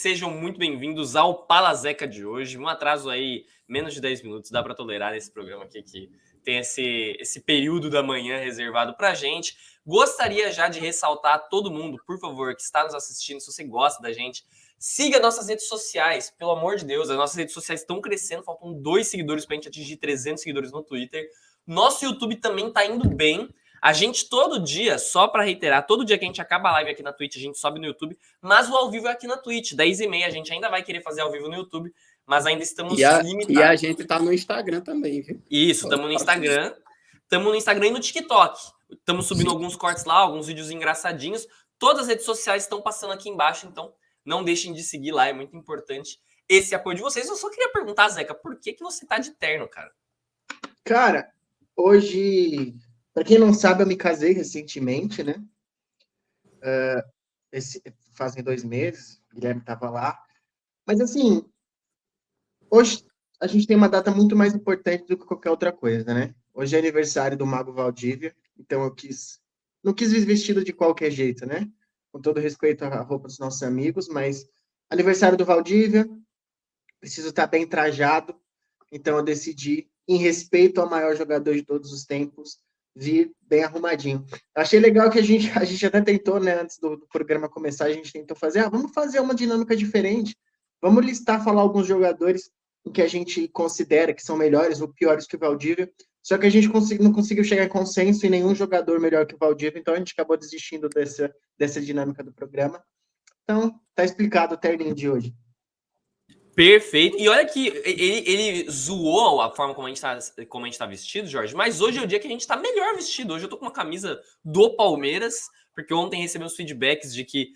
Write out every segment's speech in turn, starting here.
sejam muito bem-vindos ao Palazeca de hoje. Um atraso aí, menos de 10 minutos, dá para tolerar nesse programa aqui que tem esse período da manhã reservado para a gente. Gostaria já de ressaltar a todo mundo, por favor, que está nos assistindo, se você gosta da gente, siga nossas redes sociais, pelo amor de Deus, as nossas redes sociais estão crescendo, faltam 2 seguidores para a gente atingir 300 seguidores no Twitter. Nosso YouTube também está indo bem. A gente todo dia, só para reiterar, todo dia que a gente acaba a live aqui na Twitch, a gente sobe no YouTube, mas o ao vivo é aqui na Twitch, 10h30, a gente ainda vai querer fazer ao vivo no YouTube, mas ainda estamos limitados. E a gente tá no Instagram também, viu? Isso, estamos no Instagram e no TikTok. Estamos subindo alguns cortes lá, alguns vídeos engraçadinhos. Todas as redes sociais estão passando aqui embaixo, então não deixem de seguir lá, é muito importante esse apoio de vocês. Eu só queria perguntar, Zeca, por que você tá de terno, cara? Cara, hoje... Para quem não sabe, eu me casei recentemente, né? Fazem 2 meses, o Guilherme estava lá. Mas, assim, hoje a gente tem uma data muito mais importante do que qualquer outra coisa, né? Hoje é aniversário do Mago Valdívia, então não quis vir vestido de qualquer jeito, né? Com todo respeito à roupa dos nossos amigos, mas aniversário do Valdívia, preciso estar bem trajado, então eu decidi, em respeito ao maior jogador de todos os tempos, vir bem arrumadinho. Eu achei legal que a gente até tentou, né, antes do programa começar, a gente tentou fazer, vamos fazer uma dinâmica diferente, vamos falar alguns jogadores que a gente considera que são melhores ou piores que o Valdívia, só que a gente não conseguiu chegar em consenso em nenhum jogador melhor que o Valdívia, então a gente acabou desistindo dessa dinâmica do programa. Então, tá explicado o terninho de hoje. Perfeito. E olha que ele zoou a forma como a gente tá vestido, Jorge, mas hoje é o dia que a gente tá melhor vestido. Hoje eu tô com uma camisa do Palmeiras, porque ontem recebemos feedbacks de que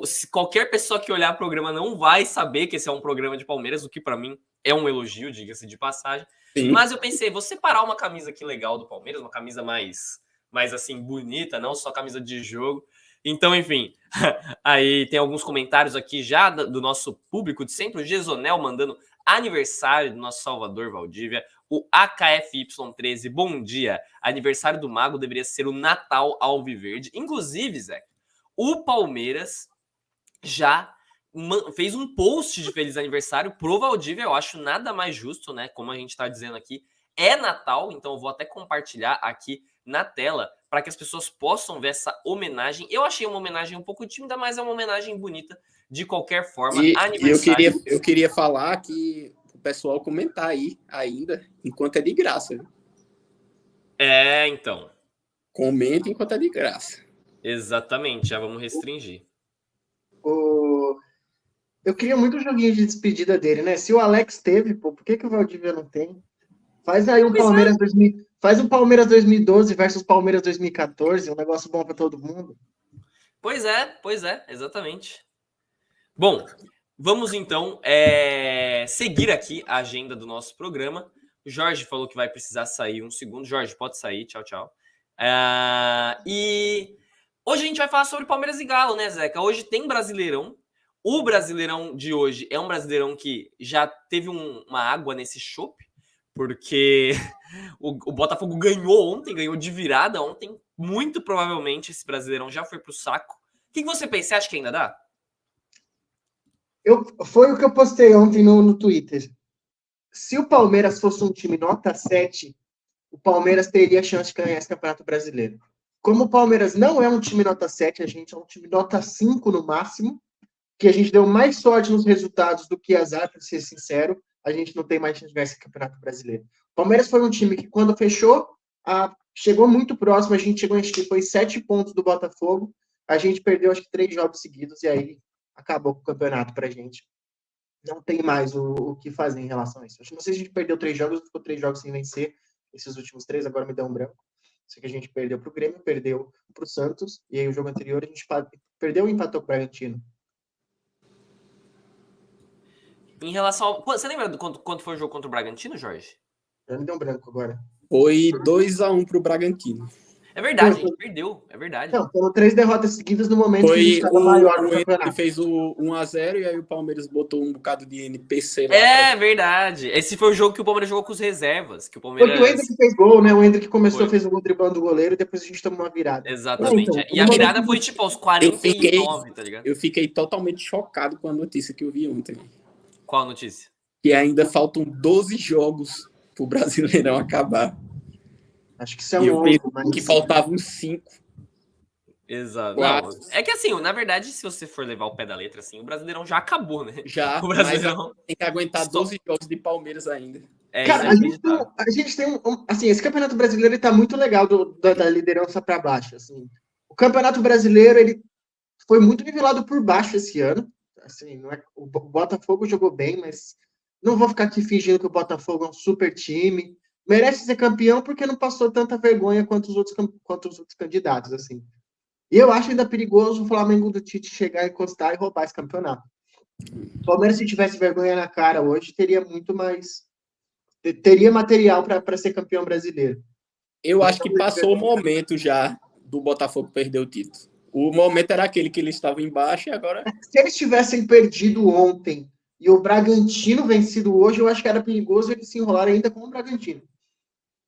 se qualquer pessoa que olhar o programa não vai saber que esse é um programa de Palmeiras, o que para mim é um elogio, diga-se de passagem. Sim. Mas eu pensei, vou separar uma camisa aqui legal do Palmeiras, uma camisa mais assim, bonita, não só camisa de jogo. Então, enfim, aí tem alguns comentários aqui já do nosso público de sempre. O Gesonel mandando aniversário do nosso Salvador Valdívia. O AKFY13, bom dia. Aniversário do Mago deveria ser o Natal Alviverde. Inclusive, Zé, o Palmeiras já fez um post de feliz aniversário pro Valdívia. Eu acho nada mais justo, né? Como a gente tá dizendo aqui, é Natal, então eu vou até compartilhar aqui na tela para que as pessoas possam ver essa homenagem. Eu achei uma homenagem um pouco tímida, mas é uma homenagem bonita de qualquer forma. E eu queria falar que o pessoal comentar aí ainda, enquanto é de graça. Viu? Então. Comente enquanto é de graça. Exatamente, já vamos restringir. Eu queria muito joguinho de despedida dele, né? Se o Alex teve, por que o Valdívia não tem? Faz aí um Palmeiras 2000, faz um Palmeiras 2012 versus Palmeiras 2014, um negócio bom para todo mundo. Pois é, exatamente. Bom, vamos então seguir aqui a agenda do nosso programa. O Jorge falou que vai precisar sair um segundo. Jorge, pode sair, tchau. E hoje a gente vai falar sobre Palmeiras e Galo, né, Zeca? Hoje tem Brasileirão. O Brasileirão de hoje é um Brasileirão que já teve uma água nesse chope, porque o Botafogo ganhou de virada ontem. Muito provavelmente esse Brasileirão já foi pro saco. O que você pensa? Você acha que ainda dá? Foi o que eu postei ontem no Twitter. Se o Palmeiras fosse um time nota 7, o Palmeiras teria chance de ganhar esse Campeonato Brasileiro. Como o Palmeiras não é um time nota 7, a gente é um time nota 5 no máximo, que a gente deu mais sorte nos resultados do que azar, para ser sincero, a gente não tem mais chance de ganhar esse Campeonato Brasileiro. O Palmeiras foi um time que, quando fechou, chegou muito próximo, a gente chegou em 7 pontos do Botafogo, a gente perdeu, acho que 3 jogos seguidos, e aí acabou com o campeonato pra gente. Não tem mais o que fazer em relação a isso. Acho que não sei se a gente perdeu 3 jogos, ficou 3 jogos sem vencer, esses últimos 3, agora me deu um branco. Sei que a gente perdeu pro Grêmio, perdeu pro Santos, e aí o jogo anterior a gente perdeu e empatou pro Bragantino. Em relação ao... Você lembra de quanto foi o jogo contra o Bragantino, Jorge? Já me deu um branco agora. Foi 2-1 pro Bragantino. É verdade, a gente perdeu. É verdade. Não, foram 3 derrotas seguidas no momento que a gente Foi estava maior no o que campeonato. fez o 1-0 e aí o Palmeiras botou um bocado de NPC lá. É verdade. Esse foi o jogo que o Palmeiras jogou com os reservas. Que o Foi que o Palmeiras. Hendrick fez gol, né? O Hendrick começou, Foi. fez o gol driblando o goleiro e depois a gente tomou uma virada. Exatamente. Então, E no a momento virada que- foi tipo aos Eu fiquei, 49, tá ligado? eu fiquei totalmente chocado com a notícia que eu vi ontem. Qual a notícia? Que ainda faltam 12 jogos pro Brasileirão acabar. Acho que isso é E um eu pensei ovo, mas... que faltavam 5. Exato. Quatro. Não, é que assim, na verdade, se você for levar o pé da letra, assim, o Brasileirão já acabou, né? Já, O mas Brasileirão tem que aguentar Só- 12 jogos de Palmeiras ainda. é Cara, inacreditável. a gente tem assim, esse Campeonato Brasileiro ele tá muito legal da liderança para baixo, assim. O Campeonato Brasileiro ele foi muito nivelado por baixo esse ano, assim, não é, o Botafogo jogou bem, mas não vou ficar aqui fingindo que o Botafogo é um super time, merece ser campeão porque não passou tanta vergonha quanto os outros candidatos, assim. E eu acho ainda perigoso o Flamengo do Tite chegar, encostar e roubar esse campeonato. O Palmeiras, se tivesse vergonha na cara hoje, teria material para ser campeão brasileiro. Eu acho que passou o momento já do Botafogo perder o título. O momento era aquele que eles estavam embaixo e agora. Se eles tivessem perdido ontem e o Bragantino vencido hoje, eu acho que era perigoso eles se enrolarem ainda com o Bragantino.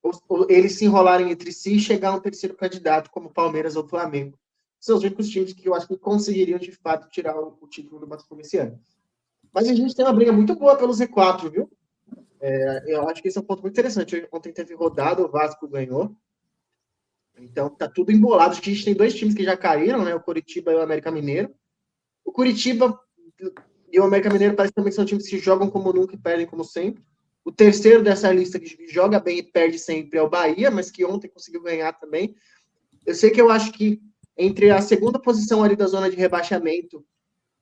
Ou eles se enrolarem entre si e chegar a um terceiro candidato, como Palmeiras ou Flamengo. São os únicos times que eu acho que conseguiriam, de fato, tirar o título do Botafogo esse ano. Mas a gente tem uma briga muito boa pelo Z4, viu? Eu acho que esse é um ponto muito interessante. Ontem teve rodada, o Vasco ganhou. Então tá tudo embolado. Acho que a gente tem 2 times que já caíram, né? O Coritiba e o América Mineiro. O Coritiba e o América Mineiro parece também que são times que jogam como nunca e perdem como sempre. O terceiro dessa lista que joga bem e perde sempre é o Bahia, mas que ontem conseguiu ganhar também. Eu sei que eu acho que entre a segunda posição ali da zona de rebaixamento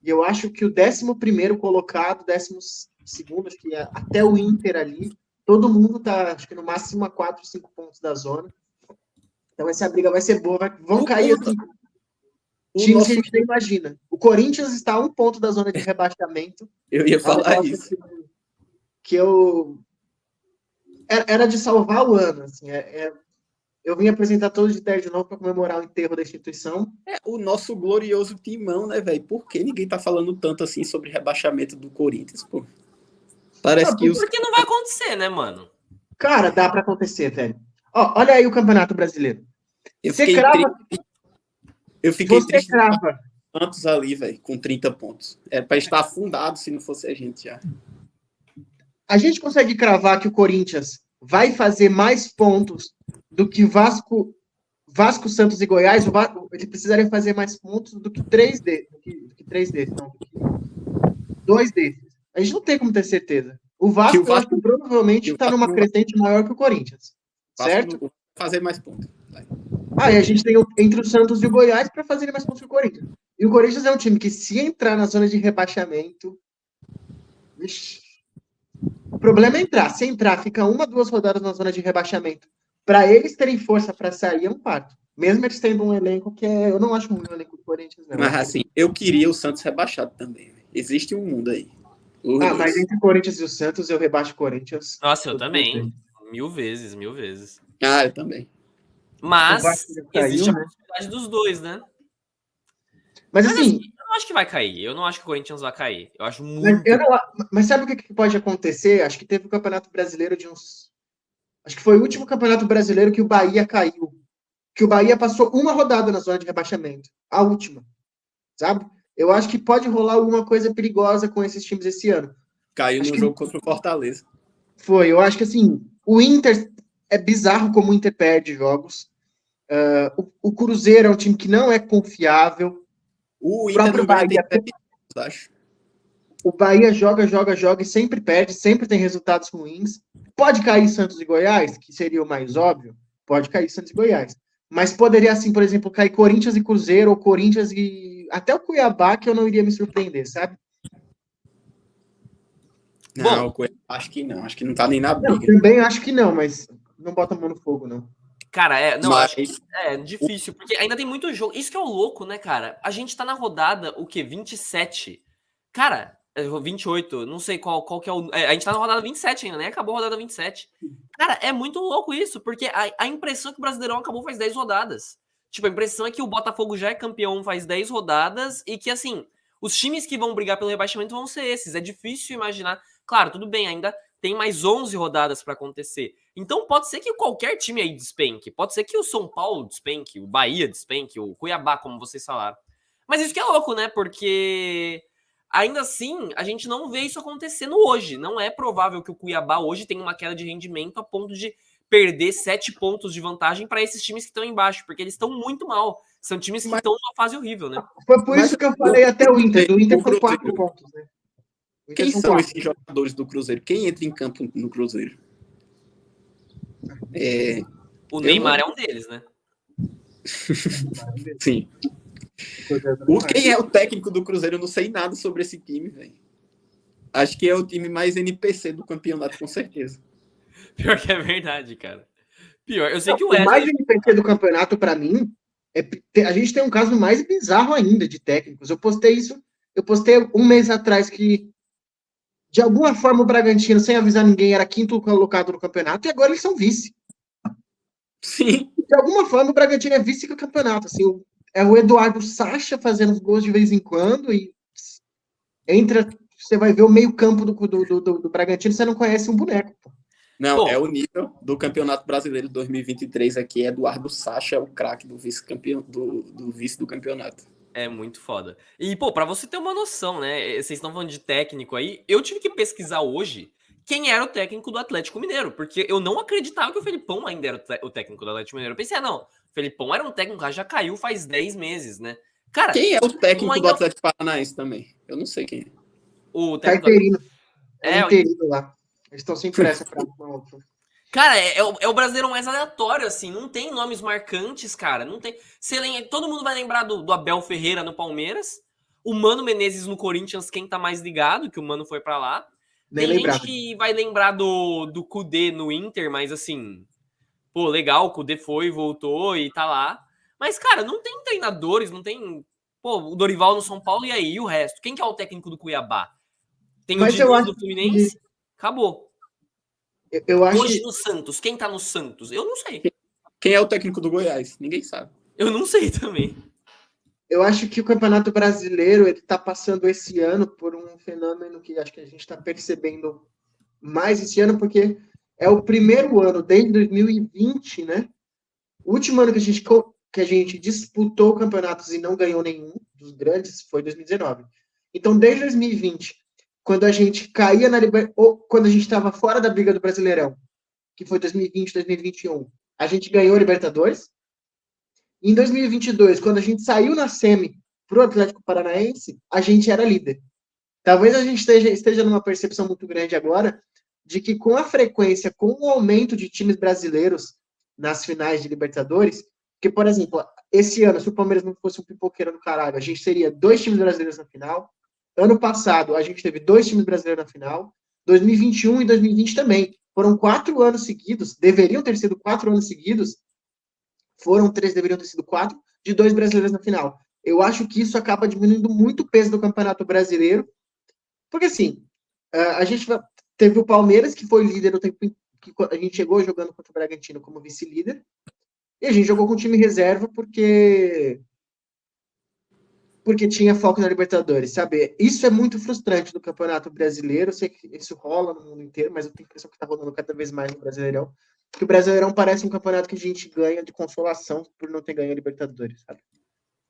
e eu acho que o 11º colocado, 12º, acho que até o Inter ali, todo mundo tá, acho que no máximo a 4, 5 pontos da zona. Então essa briga vai ser boa. Vão cair assim, times que a gente nem imagina. O Corinthians está a 1 ponto da zona de rebaixamento. Eu ia falar isso. Que eu... Era de salvar o ano. Assim, eu vim apresentar todos de terno de novo para comemorar o enterro da instituição. É o nosso glorioso timão, né, velho? Por que ninguém tá falando tanto assim sobre rebaixamento do Corinthians, pô? Parece que os... Porque não vai acontecer, né, mano? Cara, dá para acontecer, velho. Ó, olha aí o Campeonato Brasileiro. Você triste crava. Santos ali, velho, com 30 pontos. É para estar afundado se não fosse a gente já. A gente consegue cravar que o Corinthians vai fazer mais pontos do que Vasco, Santos e Goiás? Eles precisariam fazer mais pontos do que 2 desses. A gente não tem como ter certeza. O Vasco eu acho que provavelmente está numa crescente maior que o Corinthians. Certo? Fazer mais pontos. E a gente tem entre o Santos e o Goiás para fazer mais pontos que o Corinthians. E o Corinthians é um time que, se entrar na zona de rebaixamento, o problema é entrar. Se entrar, fica 1, 2 rodadas na zona de rebaixamento. Para eles terem força para sair, é um parto. Mesmo eles tendo um elenco que eu não acho ruim o elenco do Corinthians, não. Mas assim, eu queria o Santos rebaixado também. Existe um mundo aí. Mas entre o Corinthians e o Santos, eu rebaixo o Corinthians. Nossa, eu também. 1000 vezes. Eu também. Mas existe a possibilidade dos dois, né? Mas assim, eu não acho que vai cair. Eu não acho que o Corinthians vai cair. Eu acho muito. Mas sabe o que pode acontecer? Acho que teve o Campeonato Brasileiro acho que foi o último Campeonato Brasileiro que o Bahia caiu. Que o Bahia passou uma rodada na zona de rebaixamento. A última. Sabe? Eu acho que pode rolar alguma coisa perigosa com esses times esse ano. Caiu no jogo contra o Fortaleza. Eu acho que assim, o Inter é bizarro como o Inter perde jogos. O Cruzeiro é um time que não é confiável. O Inter Bahia, acho. O Bahia joga e sempre perde, sempre tem resultados ruins. Pode cair Santos e Goiás, que seria o mais óbvio. Pode cair Santos e Goiás. Mas poderia, assim, por exemplo, cair Corinthians e Cruzeiro, ou Corinthians e até o Cuiabá, que eu não iria me surpreender, sabe? Não, acho que não. Acho que não tá nem na briga. Eu também acho que não, mas não bota a mão no fogo, não. Cara, acho que é difícil, porque ainda tem muito jogo. Isso que é o louco, né, cara? A gente tá na rodada, 27? Cara, 28, não sei qual que é o. A gente tá na rodada 27 ainda, né? Acabou a rodada 27. Cara, é muito louco isso, porque a impressão é que o Brasileirão acabou faz 10 rodadas. Tipo, a impressão é que o Botafogo já é campeão faz 10 rodadas e que, assim, os times que vão brigar pelo rebaixamento vão ser esses. É difícil imaginar. Claro, tudo bem, ainda tem mais 11 rodadas pra acontecer. Então pode ser que qualquer time aí despenque. Pode ser que o São Paulo despenque, o Bahia despenque, o Cuiabá, como vocês falaram. Mas isso que é louco, né? Porque ainda assim, a gente não vê isso acontecendo hoje. Não é provável que o Cuiabá hoje tenha uma queda de rendimento a ponto de perder 7 pontos de vantagem para esses times que estão embaixo, porque eles estão muito mal. São times que Mas- estão numa fase horrível, né? Foi por isso que eu falei até o Inter. Do Inter o são 4 Cruzeiro. pontos, né? O Inter Quem são 4. esses jogadores do Cruzeiro? Quem entra em campo no Cruzeiro? O Neymar é um deles, né? Sim. Quem é o técnico do Cruzeiro? Eu não sei nada sobre esse time, velho. Acho que é o time mais NPC do campeonato, com certeza. Pior que é verdade, cara. Pior, eu sei Não, que o o mais Wesley... NPC do campeonato, para mim, a gente tem um caso mais bizarro ainda de técnicos. Eu postei um mês atrás que, de alguma forma, o Bragantino, sem avisar ninguém, era quinto colocado no campeonato, e agora eles são vice. Sim. De alguma forma, o Bragantino é vice do campeonato. Assim, é o Eduardo Sacha fazendo os gols de vez em quando, e entra, você vai ver o meio-campo do Bragantino, você não conhece um boneco. Pô. Não, Bom, é o nível do Campeonato Brasileiro de 2023 aqui. Eduardo Sacha é o craque do vice-campeão do vice do campeonato. é muito foda. E, pô, pra você ter uma noção, né? Vocês estão falando de técnico aí. Eu tive que pesquisar hoje quem era o técnico do Atlético Mineiro, porque eu não acreditava que o Felipão ainda era o técnico do Atlético Mineiro. Eu pensei, não, o Felipão era um técnico, já caiu faz 10 meses, né? Cara, Quem é o técnico do ainda... Atlético Paranaense também? Eu não sei quem é. O Tá técnico interino. É, interino lá. Eles estão sem pressa pra uma outra. Cara, é o brasileiro mais aleatório, assim. Não tem nomes marcantes, cara. Não tem. Todo mundo vai lembrar do Abel Ferreira no Palmeiras. O Mano Menezes no Corinthians, quem tá mais ligado, que o Mano foi pra lá. Nem Tem lembrava. gente que vai lembrar do Kudê no Inter, mas assim. Pô, legal, o Kudê foi, voltou e tá lá. Mas, cara, não tem treinadores, não tem. Pô, o Dorival no São Paulo, e aí? E o resto? Quem que é o técnico do Cuiabá? Tem o Mas eu Diniz acho do Fluminense? Acabou. eu acho Hoje que no Santos, quem tá no Santos? Eu não sei. Quem é o técnico do Goiás? Ninguém sabe. Eu não sei também. eu acho que o Campeonato Brasileiro ele está passando esse ano por um fenômeno que acho que a gente está percebendo mais esse ano, porque é o primeiro ano desde 2020, né? O último ano que a gente disputou campeonatos e não ganhou nenhum dos grandes foi 2019. Então, desde 2020, quando a gente caía ou quando a gente estava fora da briga do Brasileirão, que foi 2020, 2021, a gente ganhou a Libertadores. Em 2022, quando a gente saiu na semi para o Atlético Paranaense, a gente era líder. Talvez a gente esteja numa percepção muito grande agora de que com a frequência, com o aumento de times brasileiros nas finais de Libertadores, que, por exemplo, esse ano, se o Palmeiras não fosse um pipoqueiro do caralho, a gente teria 2 times brasileiros na final. Ano passado, a gente teve 2 times brasileiros na final. 2021 e 2020 também. Foram 4 anos seguidos, deveriam ter sido 4 anos seguidos, foram 3, deveriam ter sido 4, de 2 brasileiros na final. Eu acho que isso acaba diminuindo muito o peso do Campeonato Brasileiro, porque assim, a gente teve o Palmeiras, que foi líder no tempo que a gente chegou jogando contra o Bragantino como vice-líder, e a gente jogou com time reserva porque tinha foco na Libertadores, sabe? Isso é muito frustrante no Campeonato Brasileiro, eu sei que isso rola no mundo inteiro, mas eu tenho a impressão que está rolando cada vez mais no Brasileirão, porque o Brasileirão parece um campeonato que a gente ganha de consolação por não ter ganho a Libertadores, sabe?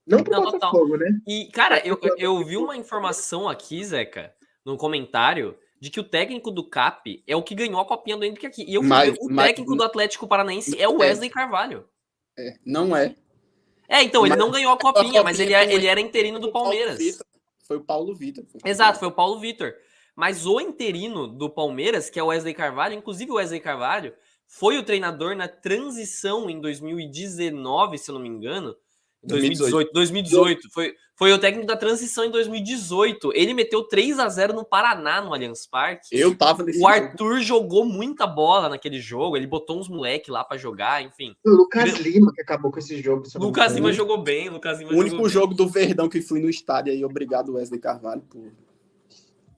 Não pro Botafogo, né? E, cara, eu vi uma informação aqui, Zeca, no comentário, de que o técnico do CAP é o que ganhou a copinha do Henrique aqui. E eu fui ver, o técnico do Atlético Paranaense é o Wesley Carvalho. Não é. Então, ele não ganhou a copinha, mas ele era interino do Palmeiras. Foi o Paulo Vitor. Exato, foi o Paulo Vitor. Mas o interino do Palmeiras, que é o Wesley Carvalho, inclusive o Wesley Carvalho, foi o treinador na transição em 2019, se eu não me engano. 2018. Foi o técnico da transição em 2018. Ele meteu 3-0 no Paraná, no Allianz Parque. Eu tava nesse jogo. O Arthur jogou muita bola naquele jogo. Ele botou uns moleques lá pra jogar, enfim. O Lucas Lima que acabou com esse jogo. Lucas Lima jogou bem. O único jogo do Verdão que fui no estádio aí. Obrigado, Wesley Carvalho, por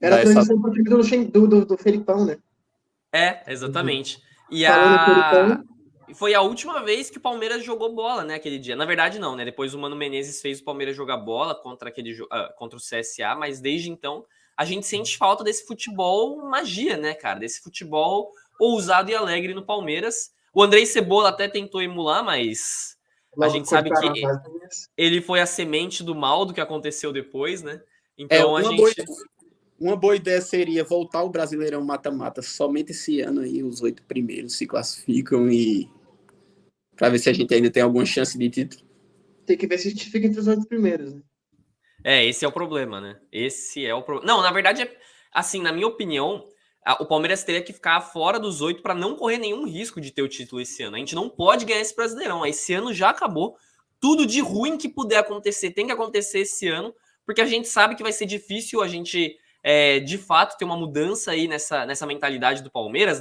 Era a transição pro time do Felipão, né? Exatamente. E Falando no Felipão, foi a última vez que o Palmeiras jogou bola, né, aquele dia. Na verdade, não, né? Depois o Mano Menezes fez o Palmeiras jogar bola contra o CSA, mas desde então a gente sente falta desse futebol magia, né, cara? Desse futebol ousado e alegre no Palmeiras. O Andrei Cebola até tentou emular, mas a gente sabe que ele foi a semente do mal do que aconteceu depois, né? Então uma boa ideia seria voltar o Brasileirão mata-mata somente esse ano aí, os 8 primeiros se classificam e para ver se a gente ainda tem alguma chance de título. Tem que ver se a gente fica entre os 8 primeiros, né? Esse é o problema, né? Esse é o problema. Não, na verdade, assim, na minha opinião, o Palmeiras teria que ficar fora dos 8 para não correr nenhum risco de ter o título esse ano. A gente não pode ganhar esse Brasileirão. Esse ano já acabou. Tudo de ruim que puder acontecer tem que acontecer esse ano, porque a gente sabe que vai ser difícil a gente, de fato, ter uma mudança aí nessa mentalidade do Palmeiras,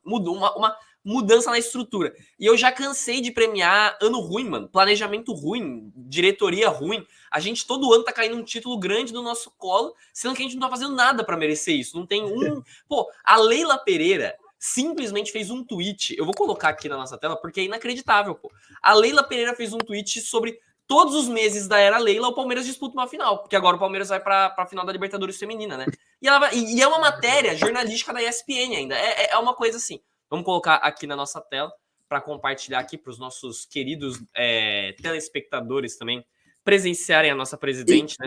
uma mudança na estrutura. E eu já cansei de premiar ano ruim, mano. Planejamento ruim, diretoria ruim. A gente todo ano tá caindo um título grande no nosso colo, sendo que a gente não tá fazendo nada para merecer isso. Não tem um... Pô, a Leila Pereira simplesmente fez um tweet. Eu vou colocar aqui na nossa tela porque é inacreditável, pô. A Leila Pereira fez um tweet sobre todos os meses da era Leila, o Palmeiras disputa uma final, porque agora o Palmeiras vai para a final da Libertadores feminina, né? E é uma matéria jornalística da ESPN ainda. É uma coisa assim. Vamos colocar aqui na nossa tela para compartilhar aqui para os nossos queridos telespectadores também presenciarem a nossa presidente. Né?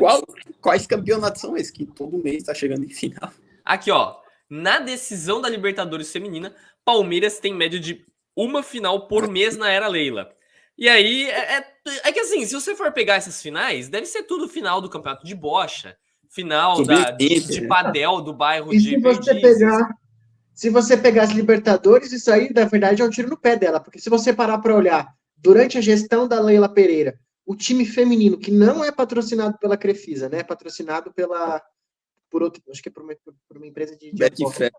Quais campeonatos são esses que todo mês está chegando em final? Aqui, ó. Na decisão da Libertadores feminina, Palmeiras tem média de uma final por mês na era Leila. E aí, é que assim, se você for pegar essas finais, deve ser tudo final do campeonato de bocha, final de padel do bairro de Perdizes. Se você pegar as Libertadores, isso aí, na verdade, é um tiro no pé dela. Porque se você parar para olhar, durante a gestão da Leila Pereira, o time feminino, que não é patrocinado pela Crefisa, né? É patrocinado por outro, acho que é por uma empresa de Betfair.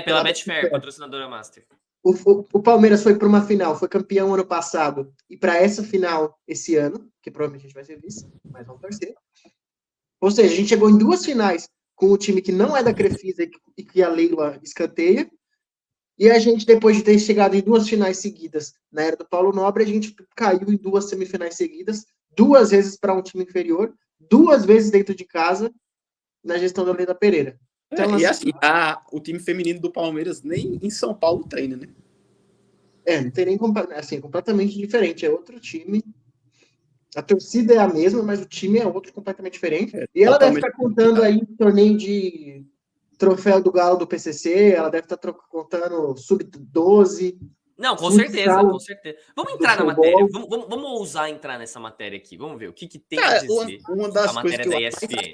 Pela Betfair, patrocinadora master. O Palmeiras foi para uma final, foi campeão ano passado, e para essa final esse ano, que provavelmente a gente vai ser vice, mas vamos torcer. Ou seja, a gente chegou em 2 finais com o time que não é da Crefisa e que a Leila escanteia, e a gente, depois de ter chegado em 2 finais seguidas na era do Paulo Nobre, a gente caiu em 2 semifinais seguidas, 2 vezes para um time inferior, 2 vezes dentro de casa, na gestão da Leila Pereira. Então, e assim, o time feminino do Palmeiras nem em São Paulo treina, né? Não tem nem assim, é completamente diferente, é outro time. A torcida é a mesma, mas o time é outro completamente diferente. E ela deve estar contando aí torneio de troféu do Galo do PCC, ela deve estar contando sub-12. Não, com certeza, com certeza. Vamos entrar na matéria, vamos ousar entrar nessa matéria aqui, vamos ver o que tem a dizer uma das a matéria coisas da ESPN.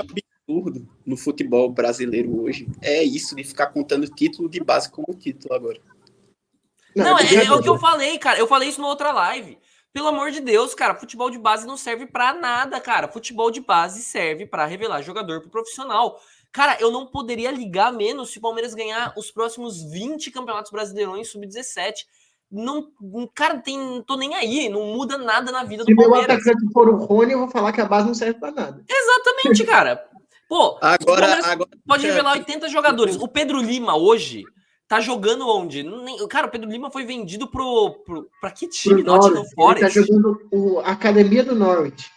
Absurdo no futebol brasileiro hoje é isso de ficar contando título de base como título agora. Não, é o que eu falei, cara. Eu falei isso na outra live. Pelo amor de Deus, cara, futebol de base não serve pra nada, cara. Futebol de base serve pra revelar jogador pro profissional. Cara, eu não poderia ligar menos se o Palmeiras ganhar os próximos 20 campeonatos brasileirões sub-17. Não, cara, tô nem aí, não muda nada na vida do Palmeiras. Se meu atacante for o Rony, eu vou falar que a base não serve pra nada. Exatamente, cara. Pô, agora pode revelar 80 jogadores. O Pedro Lima hoje tá jogando onde? Cara, o Pedro Lima foi vendido pra que time? Nottingham Forest? Ele tá jogando a academia do Norwich.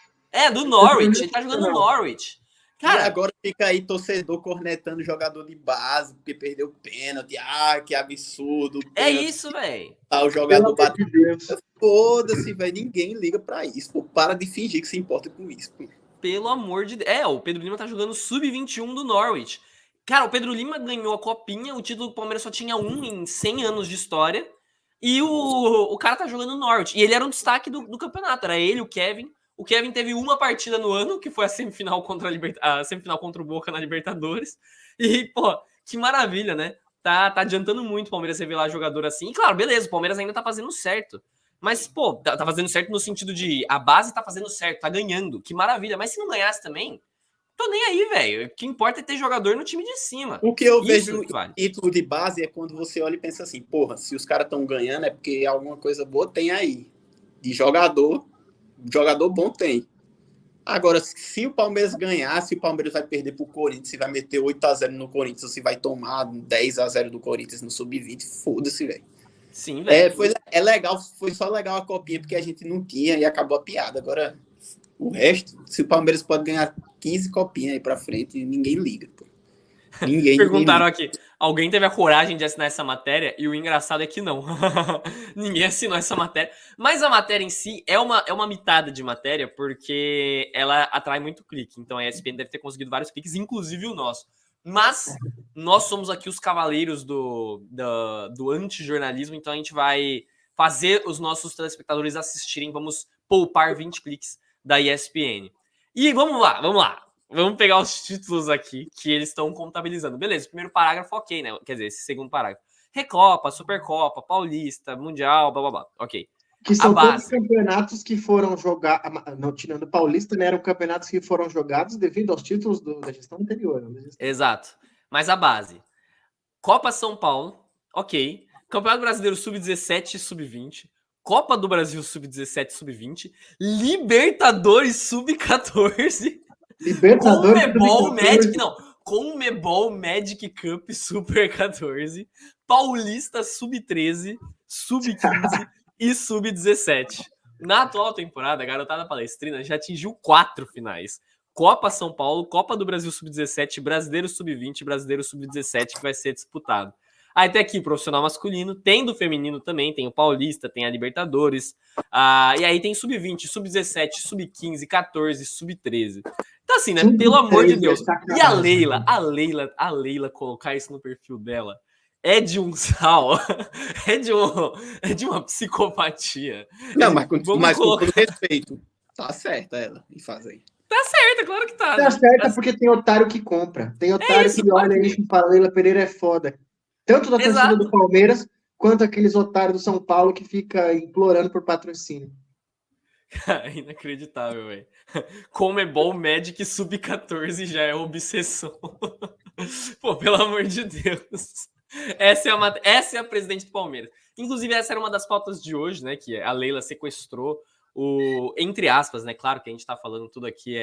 Do Norwich. Ele tá jogando no Norwich. Cara, e agora fica aí torcedor cornetando jogador de base porque perdeu pênalti. Que absurdo. É isso, velho. O jogador bateu. Foda-se, velho. Ninguém liga pra isso. Pô, para de fingir que se importa com isso. Pô. Pelo amor de Deus. O Pedro Lima tá jogando sub-21 do Norwich. Cara, o Pedro Lima ganhou a copinha, o título do Palmeiras só tinha um em 100 anos de história, e o cara tá jogando no Norwich. E ele era um destaque do campeonato, era ele, o Kevin. O Kevin teve uma partida no ano, que foi a semifinal contra o Boca na Libertadores. E, pô, que maravilha, né? Tá adiantando muito o Palmeiras revelar jogador assim. E, claro, beleza, o Palmeiras ainda tá fazendo certo. Mas, pô, tá fazendo certo no sentido de a base tá fazendo certo, tá ganhando. Que maravilha. Mas se não ganhasse também, tô nem aí, velho. O que importa é ter jogador no time de cima. O que eu vejo título de base é quando você olha e pensa assim, porra, se os caras estão ganhando é porque alguma coisa boa tem aí. De jogador bom tem. Agora, se o Palmeiras ganhar, se o Palmeiras vai perder pro Corinthians, se vai meter 8-0 no Corinthians, ou se vai tomar 10-0 do Corinthians no Sub-20, foda-se, velho. Sim, velho. É legal, foi só legal a copinha, porque a gente não tinha e acabou a piada. Agora, o resto, se o Palmeiras pode ganhar 15 copinhas aí pra frente, ninguém liga, pô. Ninguém Perguntaram liga. aqui, alguém teve a coragem de assinar essa matéria? E o engraçado é que não. Ninguém assinou essa matéria. Mas a matéria em si é uma mitada de matéria, porque ela atrai muito clique. Então a ESPN deve ter conseguido vários cliques, inclusive o nosso. Mas nós somos aqui os cavaleiros do antijornalismo, então a gente vai fazer os nossos telespectadores assistirem. Vamos poupar 20 cliques da ESPN. E vamos lá. Vamos pegar os títulos aqui que eles estão contabilizando. Beleza, o primeiro parágrafo, ok, né? Quer dizer, esse segundo parágrafo. Recopa, Supercopa, Paulista, Mundial, blá blá blá. Ok. Que A são todos base. campeonatos que foram jogados, não tirando o Paulista, né? Eram campeonatos que foram jogados devido aos títulos da gestão anterior. Exato. Mas a base. Copa São Paulo, ok. Campeonato Brasileiro Sub-17 e Sub-20. Copa do Brasil Sub-17 e Sub-20. Libertadores Sub-14. Libertadores Conmebol Magic, Sub-14. não. Conmebol Magic Cup Super 14, Paulista Sub-13, Sub-15 e Sub-17. Na atual temporada, a garotada palestrina já atingiu 4 finais. Copa São Paulo, Copa do Brasil Sub-17, Brasileiro Sub-20, Brasileiro Sub-17, que vai ser disputado. Aí tem aqui profissional masculino, tem do feminino também, tem o Paulista, tem a Libertadores, e aí tem Sub-20, Sub-17, Sub-15, 14, Sub-13. Então assim, né, pelo amor de Deus. E a Leila colocar isso no perfil dela é de um sal, é de uma psicopatia. Não, mas com colocar... todo respeito, tá certa ela em fazer. Tá certa, claro que tá. Tá Né? certo, porque tem otário que compra. Tem otário isso, que olha isso e fala, Leila Pereira é foda. Tanto da torcida do Palmeiras, quanto aqueles otários do São Paulo que fica implorando por patrocínio. Inacreditável, velho. Conmebol Magic Sub-14 já é obsessão. Pô, pelo amor de Deus. Essa é a presidente do Palmeiras. Inclusive, essa era uma das pautas de hoje, né? Que a Leila sequestrou entre aspas, né? Claro que a gente tá falando tudo aqui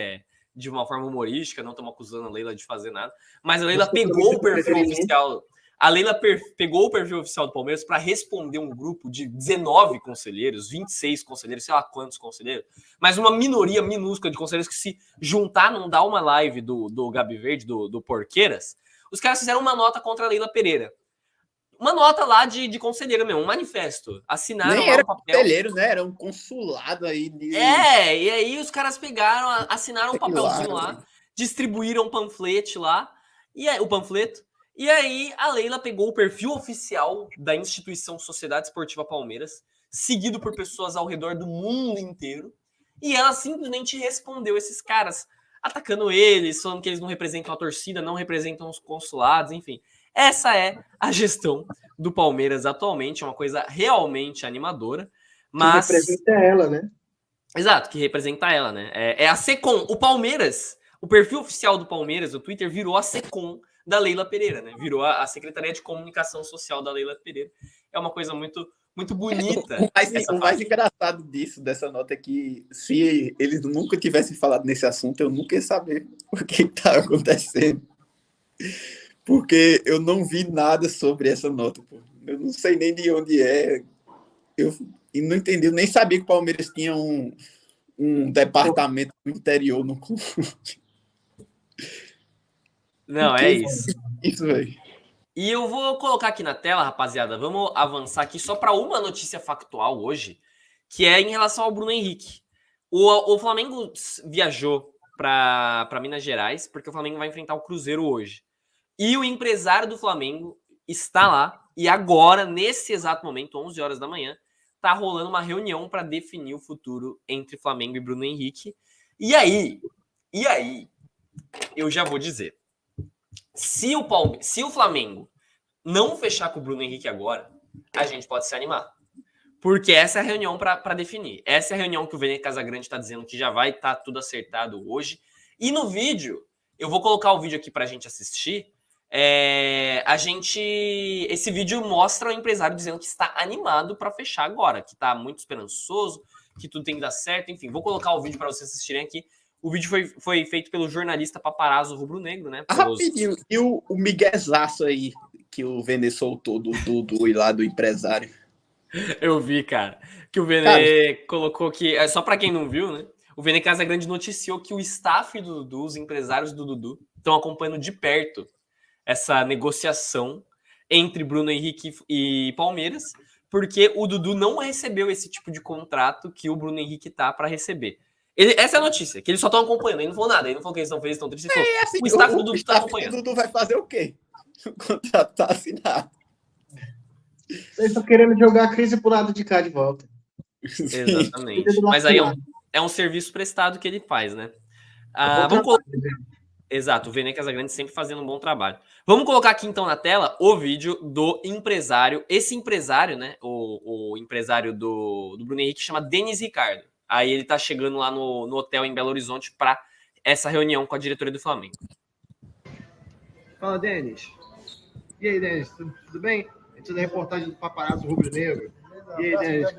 de uma forma humorística, não estamos acusando a Leila de fazer nada. Mas a Leila pegou o perfil oficial. A Leila pegou o perfil oficial do Palmeiras para responder um grupo de 19 conselheiros, 26 conselheiros, sei lá quantos conselheiros, mas uma minoria minúscula de conselheiros que se juntar não dá uma live do Gabi Verde, do Porqueiras, os caras fizeram uma nota contra a Leila Pereira. Uma nota lá de conselheiro mesmo, um manifesto. Assinaram Nem lá era um papel. conselheiro, né? Era um consulado aí de... E aí os caras pegaram, assinaram um papelzinho lá, distribuíram um panfleto lá, e aí, o panfleto. E aí a Leila pegou o perfil oficial da instituição Sociedade Esportiva Palmeiras, seguido por pessoas ao redor do mundo inteiro, e ela simplesmente respondeu esses caras, atacando eles, falando que eles não representam a torcida, não representam os consulados, enfim. Essa é a gestão do Palmeiras atualmente, é uma coisa realmente animadora. Mas... que representa ela, né? Exato, que representa ela, né? É a Secom. O Palmeiras, o perfil oficial do Palmeiras, o Twitter, virou a Secom da Leila Pereira, né? Virou a Secretaria de Comunicação Social da Leila Pereira. É uma coisa muito, muito bonita. O mais engraçado dessa nota é que se eles nunca tivessem falado nesse assunto, eu nunca ia saber o que está acontecendo. Porque eu não vi nada sobre essa nota, pô. Eu não sei nem de onde é. Eu não entendi, eu nem sabia que o Palmeiras tinha um departamento no interior no clube. Não, é isso. Isso, velho. E eu vou colocar aqui na tela, rapaziada, vamos avançar aqui só para uma notícia factual hoje, que é em relação ao Bruno Henrique. O Flamengo viajou para Minas Gerais, porque o Flamengo vai enfrentar o Cruzeiro hoje. E o empresário do Flamengo está lá, e agora, nesse exato momento, 11 horas da manhã, tá rolando uma reunião para definir o futuro entre Flamengo e Bruno Henrique. E aí, eu já vou dizer. Se o Flamengo não fechar com o Bruno Henrique agora, a gente pode se animar. Porque essa é a reunião para definir. Essa é a reunião que o Vene Casagrande está dizendo que já vai estar tudo acertado hoje. E no vídeo, eu vou colocar o vídeo aqui para a gente assistir. Esse vídeo mostra o empresário dizendo que está animado para fechar agora, que está muito esperançoso, que tudo tem que dar certo. Enfim, vou colocar o vídeo para vocês assistirem aqui. O vídeo foi feito pelo jornalista paparazzo rubro-negro, né? Rapidinho, e o miguezaço aí que o Vene soltou do Dudu e lá do empresário? Eu vi, cara, que o Vene colocou que, só para quem não viu, né? O Vene Casagrande noticiou que o staff do Dudu, os empresários do Dudu, estão acompanhando de perto essa negociação entre Bruno Henrique e Palmeiras, porque o Dudu não recebeu esse tipo de contrato que o Bruno Henrique tá para receber. Essa é a notícia, que eles só estão acompanhando, ele não falou nada, ele não falou que eles estão felizes, estão tristes, falou, Assim, o staff do Dudu está o acompanhando. Dudu vai fazer o quê? O contrato tá assinado. Vocês estão querendo jogar a crise pro lado de cá de volta. Exatamente. Mas aí é um serviço prestado que ele faz, né? Vamos colocar... Exato, o Vene Casagrande sempre fazendo um bom trabalho. Vamos colocar aqui então na tela o vídeo do empresário. Esse empresário, né? O empresário do Bruno Henrique chama Denis Ricardo. Aí ele tá chegando lá no hotel em Belo Horizonte para essa reunião com a diretoria do Flamengo. Fala, Denis. E aí, Denis, tudo bem? Isso da reportagem do Paparazzo Rubro Negro. E aí, Denis?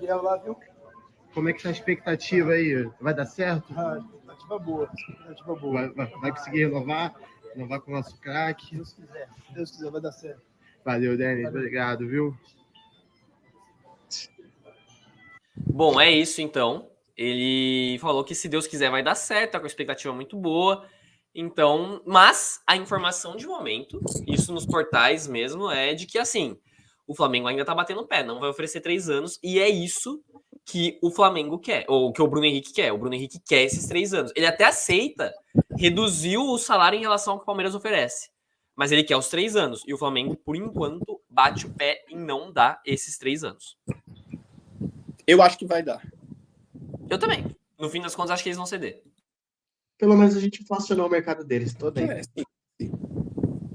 Como é que tá a expectativa aí? Vai dar certo? Expectativa boa. Expectativa boa. Vai conseguir renovar? Renovar com o nosso craque? Se Deus quiser, vai dar certo. Valeu, Denis. Valeu. Obrigado, viu? Bom, é isso então. Ele falou que se Deus quiser vai dar certo, tá com a expectativa muito boa. Então, mas a informação de momento, isso nos portais mesmo, é de que assim, o Flamengo ainda tá batendo pé, não vai oferecer 3 anos, e é isso que o Flamengo quer, ou que o Bruno Henrique quer. O Bruno Henrique quer esses 3 anos. Ele até aceita reduzir o salário em relação ao que o Palmeiras oferece, mas ele quer os 3 anos, e o Flamengo, por enquanto, bate o pé em não dar esses 3 anos. Eu acho que vai dar. Eu também. No fim das contas, acho que eles vão ceder. Pelo menos a gente inflacionou o mercado deles todo aí. Sim.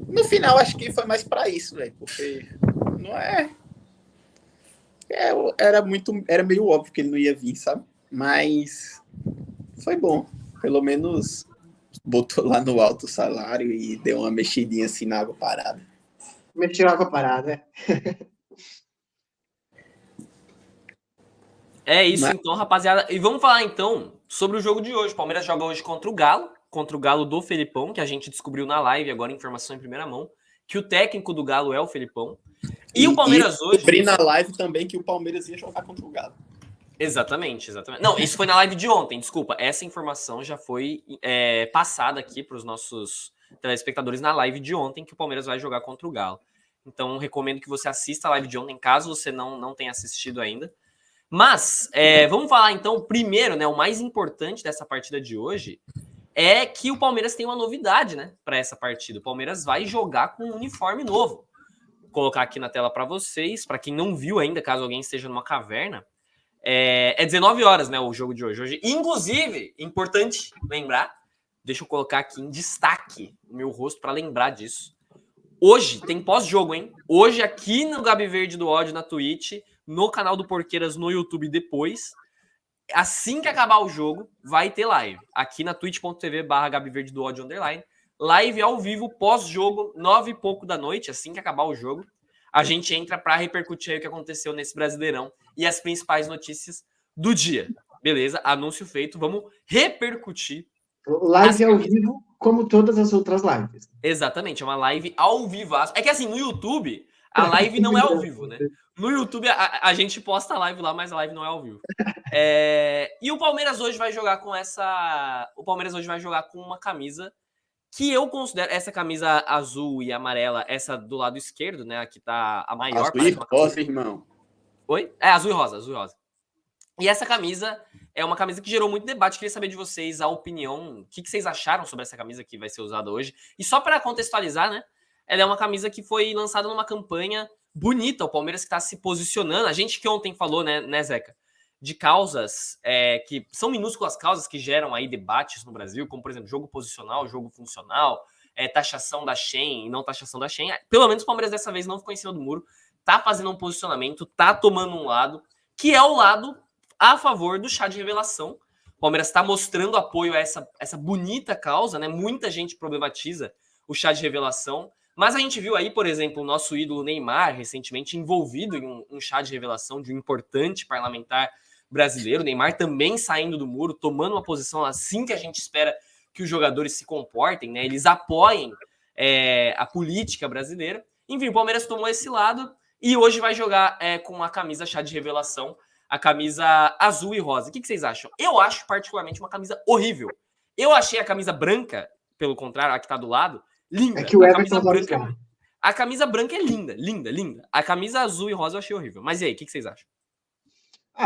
No final, acho que foi mais pra isso, velho. Porque não era meio óbvio que ele não ia vir, sabe? Mas foi bom. Pelo menos botou lá no alto o salário e deu uma mexidinha assim na água parada. Mexeu a água parada, né? É isso então, rapaziada. E vamos falar então sobre o jogo de hoje. O Palmeiras joga hoje contra o Galo do Felipão, que a gente descobriu na live, agora informação em primeira mão, que o técnico do Galo é o Felipão. E o Palmeiras hoje... descobri na live também que o Palmeiras ia jogar contra o Galo. Exatamente. Não, isso foi na live de ontem, desculpa. Essa informação já foi passada aqui para os nossos telespectadores na live de ontem, que o Palmeiras vai jogar contra o Galo. Então, recomendo que você assista a live de ontem, caso você não tenha assistido ainda. Mas, vamos falar então, primeiro, né, o mais importante dessa partida de hoje é que o Palmeiras tem uma novidade, né, para essa partida. O Palmeiras vai jogar com um uniforme novo. Vou colocar aqui na tela para vocês, para quem não viu ainda, caso alguém esteja numa caverna. É 19 horas, né, o jogo de hoje. Inclusive, importante lembrar, deixa eu colocar aqui em destaque o meu rosto para lembrar disso. Hoje tem pós-jogo, hein? Hoje aqui no Gabi Verde do Ódio, na Twitch, no canal do Porqueiras no YouTube depois. Assim que acabar o jogo, vai ter live. Aqui na twitch.tv/Gabi Verde do Ódio _. Live ao vivo, pós-jogo, 9 e pouco da noite, assim que acabar o jogo. A gente entra para repercutir aí o que aconteceu nesse Brasileirão e as principais notícias do dia. Beleza? Anúncio feito. Vamos repercutir. Live ao vivo, como todas as outras lives. Exatamente, é uma live ao vivo. É que assim, no YouTube, a live não é ao vivo, né? No YouTube, a gente posta a live lá, mas a live não é ao vivo. E o Palmeiras hoje vai jogar com essa... O Palmeiras hoje vai jogar com uma camisa que eu considero... Essa camisa azul e amarela, essa do lado esquerdo, né? Aqui tá a maior. Azul e rosa, irmão. Oi? Azul e rosa, azul e rosa. E essa camisa é uma camisa que gerou muito debate. Queria saber de vocês a opinião, o que vocês acharam sobre essa camisa que vai ser usada hoje. E só para contextualizar, né? Ela é uma camisa que foi lançada numa campanha bonita. O Palmeiras que está se posicionando. A gente que ontem falou, né, Zeca? De causas que são minúsculas causas que geram aí debates no Brasil, como, por exemplo, jogo posicional, jogo funcional, taxação da Shein e não taxação da Shein. Pelo menos o Palmeiras dessa vez não ficou em cima do muro. Tá fazendo um posicionamento, tá tomando um lado, que é o lado a favor do chá de revelação. O Palmeiras está mostrando apoio a essa bonita causa, né? Muita gente problematiza o chá de revelação, mas a gente viu aí, por exemplo, o nosso ídolo Neymar recentemente envolvido em um chá de revelação de um importante parlamentar brasileiro. O Neymar também saindo do muro, tomando uma posição assim que a gente espera que os jogadores se comportem, né? Eles apoiem a política brasileira. Enfim, o Palmeiras tomou esse lado e hoje vai jogar com a camisa chá de revelação, a camisa azul e rosa. O que vocês acham? Eu acho particularmente uma camisa horrível. Eu achei a camisa branca, pelo contrário, a que tá do lado, linda. É que o a Everton camisa branca, a camisa branca é linda, linda, linda. A camisa azul e rosa eu achei horrível. Mas e aí, o que vocês acham?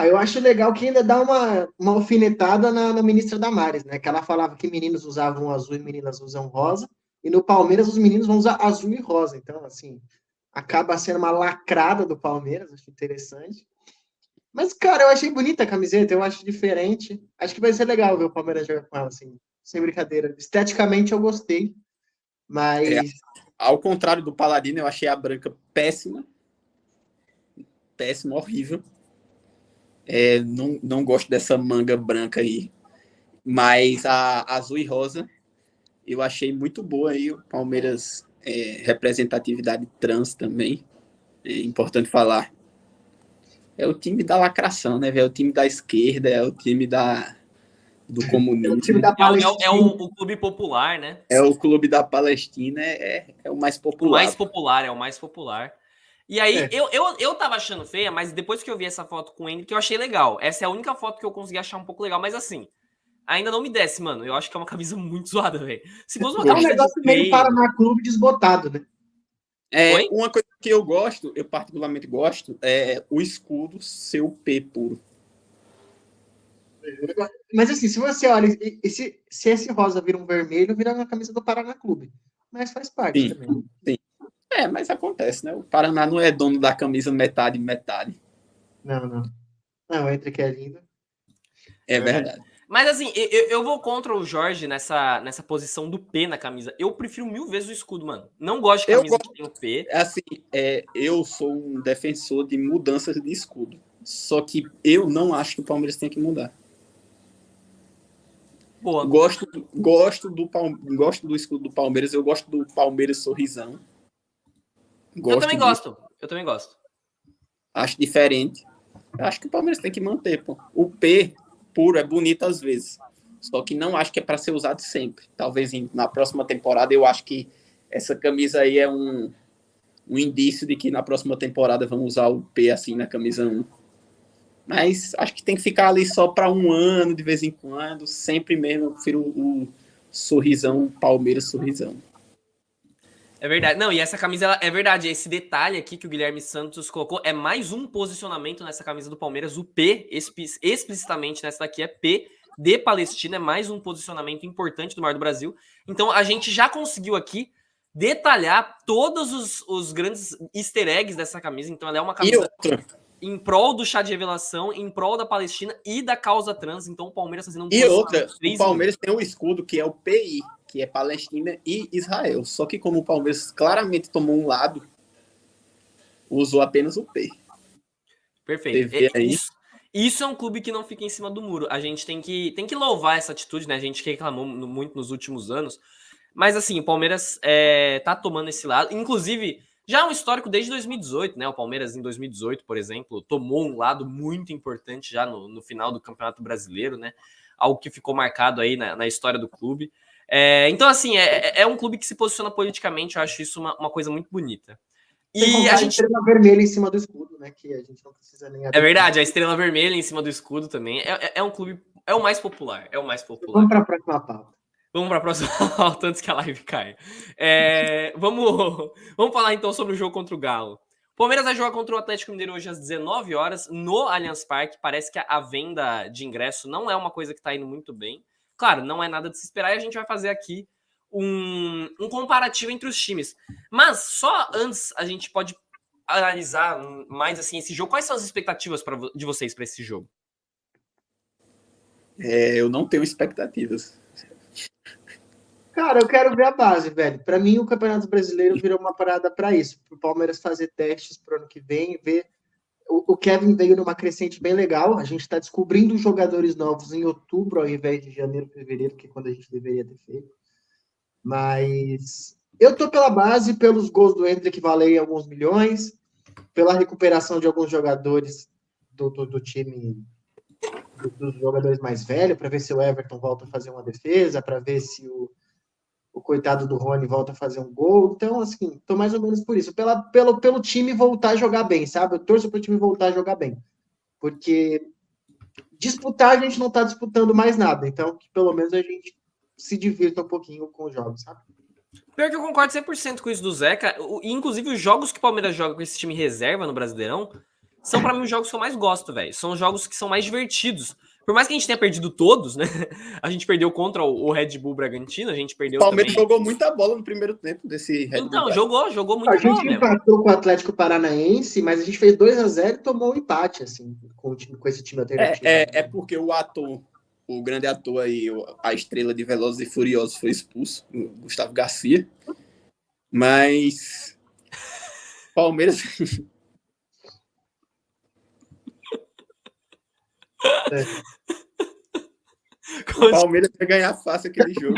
Eu acho legal que ainda dá uma alfinetada na ministra Damares, né? Que ela falava que meninos usavam azul e meninas usam rosa. E no Palmeiras os meninos vão usar azul e rosa. Então, assim, acaba sendo uma lacrada do Palmeiras. Acho interessante. Mas, cara, eu achei bonita a camiseta. Eu acho diferente. Acho que vai ser legal ver o Palmeiras jogar com ela, assim. Sem brincadeira. Esteticamente eu gostei. Mas... Ao contrário do Paladino, eu achei a branca péssima. Péssima, horrível. Não gosto dessa manga branca aí. Mas a azul e rosa eu achei muito boa aí. O Palmeiras, representatividade trans também. É importante falar. É o time da lacração, né? É o time da esquerda, é o time do comunismo. O time da Palestina. É o clube popular, né? É o clube da Palestina, é o mais popular. O mais popular, é o mais popular. E aí, eu tava achando feia, mas depois que eu vi essa foto com o Henrique, eu achei legal. Essa é a única foto que eu consegui achar um pouco legal, mas assim, ainda não me desce, mano. Eu acho que é uma camisa muito zoada, velho. Se fosse uma É um camisa negócio meio Paraná Clube desbotado, né? Oi? Uma coisa que eu particularmente gosto, é o escudo ser o P puro. Mas assim, se você olha, se esse rosa vira um vermelho, vira uma camisa do Paraná Clube. Mas faz parte Sim, também. sim. Mas acontece, né? O Paraná não é dono da camisa metade. Não. Não, entre que é lindo. É verdade. Mas assim, eu vou contra o Jorge nessa posição do P na camisa. Eu prefiro 1000 vezes o escudo, mano. Não gosto de camisa que tem o P. Assim, eu sou um defensor de mudanças de escudo. Só que eu não acho que o Palmeiras tem que mudar. Boa. Gosto do escudo do Palmeiras. Eu gosto do Palmeiras sorrisão. Eu também gosto. Acho diferente. Eu acho que o Palmeiras tem que manter, pô. O P puro é bonito às vezes. Só que não acho que é para ser usado sempre. Talvez na próxima temporada eu acho que essa camisa aí é um indício de que na próxima temporada vamos usar o P assim na camisa 1. Mas acho que tem que ficar ali só para um ano, de vez em quando. Sempre mesmo eu prefiro o sorrisão, o Palmeiras sorrisão. É verdade. Não, e essa camisa, é verdade. Esse detalhe aqui que o Guilherme Santos colocou é mais um posicionamento nessa camisa do Palmeiras. O P, explicitamente nessa daqui, é P de Palestina. É mais um posicionamento importante do Mar do Brasil. Então, a gente já conseguiu aqui detalhar todos os grandes easter eggs dessa camisa. Então, ela é uma camisa em prol do chá de revelação, em prol da Palestina e da causa trans. Então, o Palmeiras está sendo o Palmeiras tem um escudo que é o PI, que é Palestina e Israel. Só que como o Palmeiras claramente tomou um lado, usou apenas o P. Perfeito. Isso é um clube que não fica em cima do muro. A gente tem que louvar essa atitude, né? A gente reclamou muito nos últimos anos. Mas assim, o Palmeiras tá tomando esse lado. Inclusive, já é um histórico desde 2018, né? O Palmeiras, em 2018, por exemplo, tomou um lado muito importante já no final do Campeonato Brasileiro, né? Algo que ficou marcado aí na história do clube. Então, assim, é um clube que se posiciona politicamente. Eu acho isso uma coisa muito bonita. E a estrela vermelha em cima do escudo, né? Que a gente não precisa nem... É verdade, a estrela vermelha em cima do escudo também. É um clube... É o mais popular. Vamos para a próxima pauta. Vamos para a próxima pauta antes que a live caia. Vamos falar então sobre o jogo contra o Galo. O Palmeiras vai jogar contra o Atlético Mineiro hoje às 19 horas no Allianz Parque. Parece que a venda de ingresso não é uma coisa que está indo muito bem. Claro, não é nada de se esperar e a gente vai fazer aqui um comparativo entre os times. Mas só antes a gente pode analisar mais assim esse jogo. Quais são as expectativas de vocês para esse jogo? Eu não tenho expectativas. Cara, eu quero ver a base, velho. Para mim, o Campeonato Brasileiro virou uma parada para isso. Para o Palmeiras fazer testes para o ano que vem, ver. O Kevin veio numa crescente bem legal. A gente está descobrindo jogadores novos em outubro, ao invés de janeiro, fevereiro, que é quando a gente deveria ter feito. Mas eu tô pela base, pelos gols do Hendrick que valem alguns milhões, pela recuperação de alguns jogadores do time dos jogadores mais velhos, para ver se o Everton volta a fazer uma defesa, para ver se o coitado do Rony volta a fazer um gol. Então, assim, tô mais ou menos por isso. Pelo time voltar a jogar bem, sabe? Eu torço pro time voltar a jogar bem. Porque disputar, a gente não tá disputando mais nada. Então, que pelo menos a gente se divirta um pouquinho com os jogos, sabe? Pior que eu concordo 100% com isso do Zeca. Inclusive, os jogos que o Palmeiras joga com esse time reserva no Brasileirão são, pra mim, os jogos que eu mais gosto, velho. São os jogos que são mais divertidos. Por mais que a gente tenha perdido todos, né? A gente perdeu contra o Red Bull Bragantino, a gente O perdeu Palmeiras também. jogou muita bola no primeiro tempo desse Red Bull. Então, jogou muito A bola gente mesmo. empatou com o Atlético Paranaense, mas a gente fez 2-0 e tomou um empate, assim, com esse time alternativo. É porque o ator, o grande ator aí, a estrela de Velozes e Furiosos foi expulso, o Gustavo Garcia. Mas Palmeiras... O Palmeiras vai ganhar fácil aquele jogo.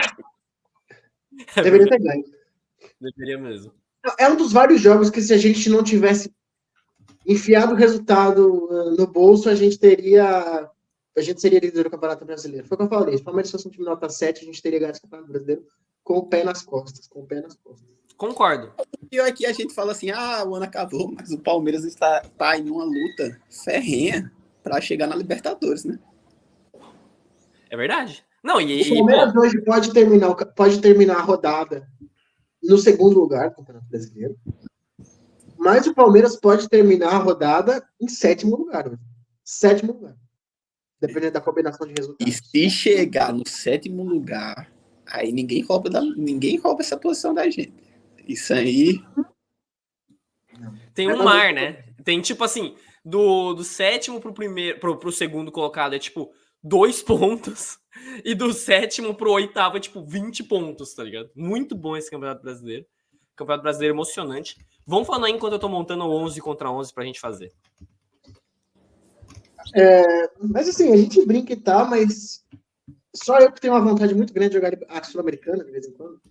Deveria ter ganho. Deveria mesmo. É um dos vários jogos que, se a gente não tivesse enfiado o resultado no bolso, a gente seria líder do Campeonato Brasileiro. Foi o que eu falei. Se o Palmeiras fosse um time nota 7, a gente teria ganhado esse Campeonato Brasileiro com o pé nas costas. Concordo. O pior é que a gente fala assim, o ano acabou, mas o Palmeiras está em uma luta ferrenha para chegar na Libertadores, né? É verdade. Não, O Palmeiras hoje pode terminar a rodada no segundo lugar do Campeonato Brasileiro, mas o Palmeiras pode terminar a rodada em sétimo lugar. Sétimo lugar. Dependendo da combinação de E resultados. se chegar no sétimo lugar, aí ninguém rouba essa posição da gente. Isso aí... tem um mar, né? Tem tipo assim, do sétimo pro segundo colocado é tipo 2 pontos. E do sétimo pro oitavo é tipo 20 pontos, tá ligado? Muito bom esse Campeonato Brasileiro. Campeonato Brasileiro emocionante. Vamos falando aí enquanto eu tô montando o 11 contra 11 pra gente fazer. Mas assim, a gente brinca e tal, mas só eu que tenho uma vontade muito grande de jogar a Sul-Americana de vez em quando.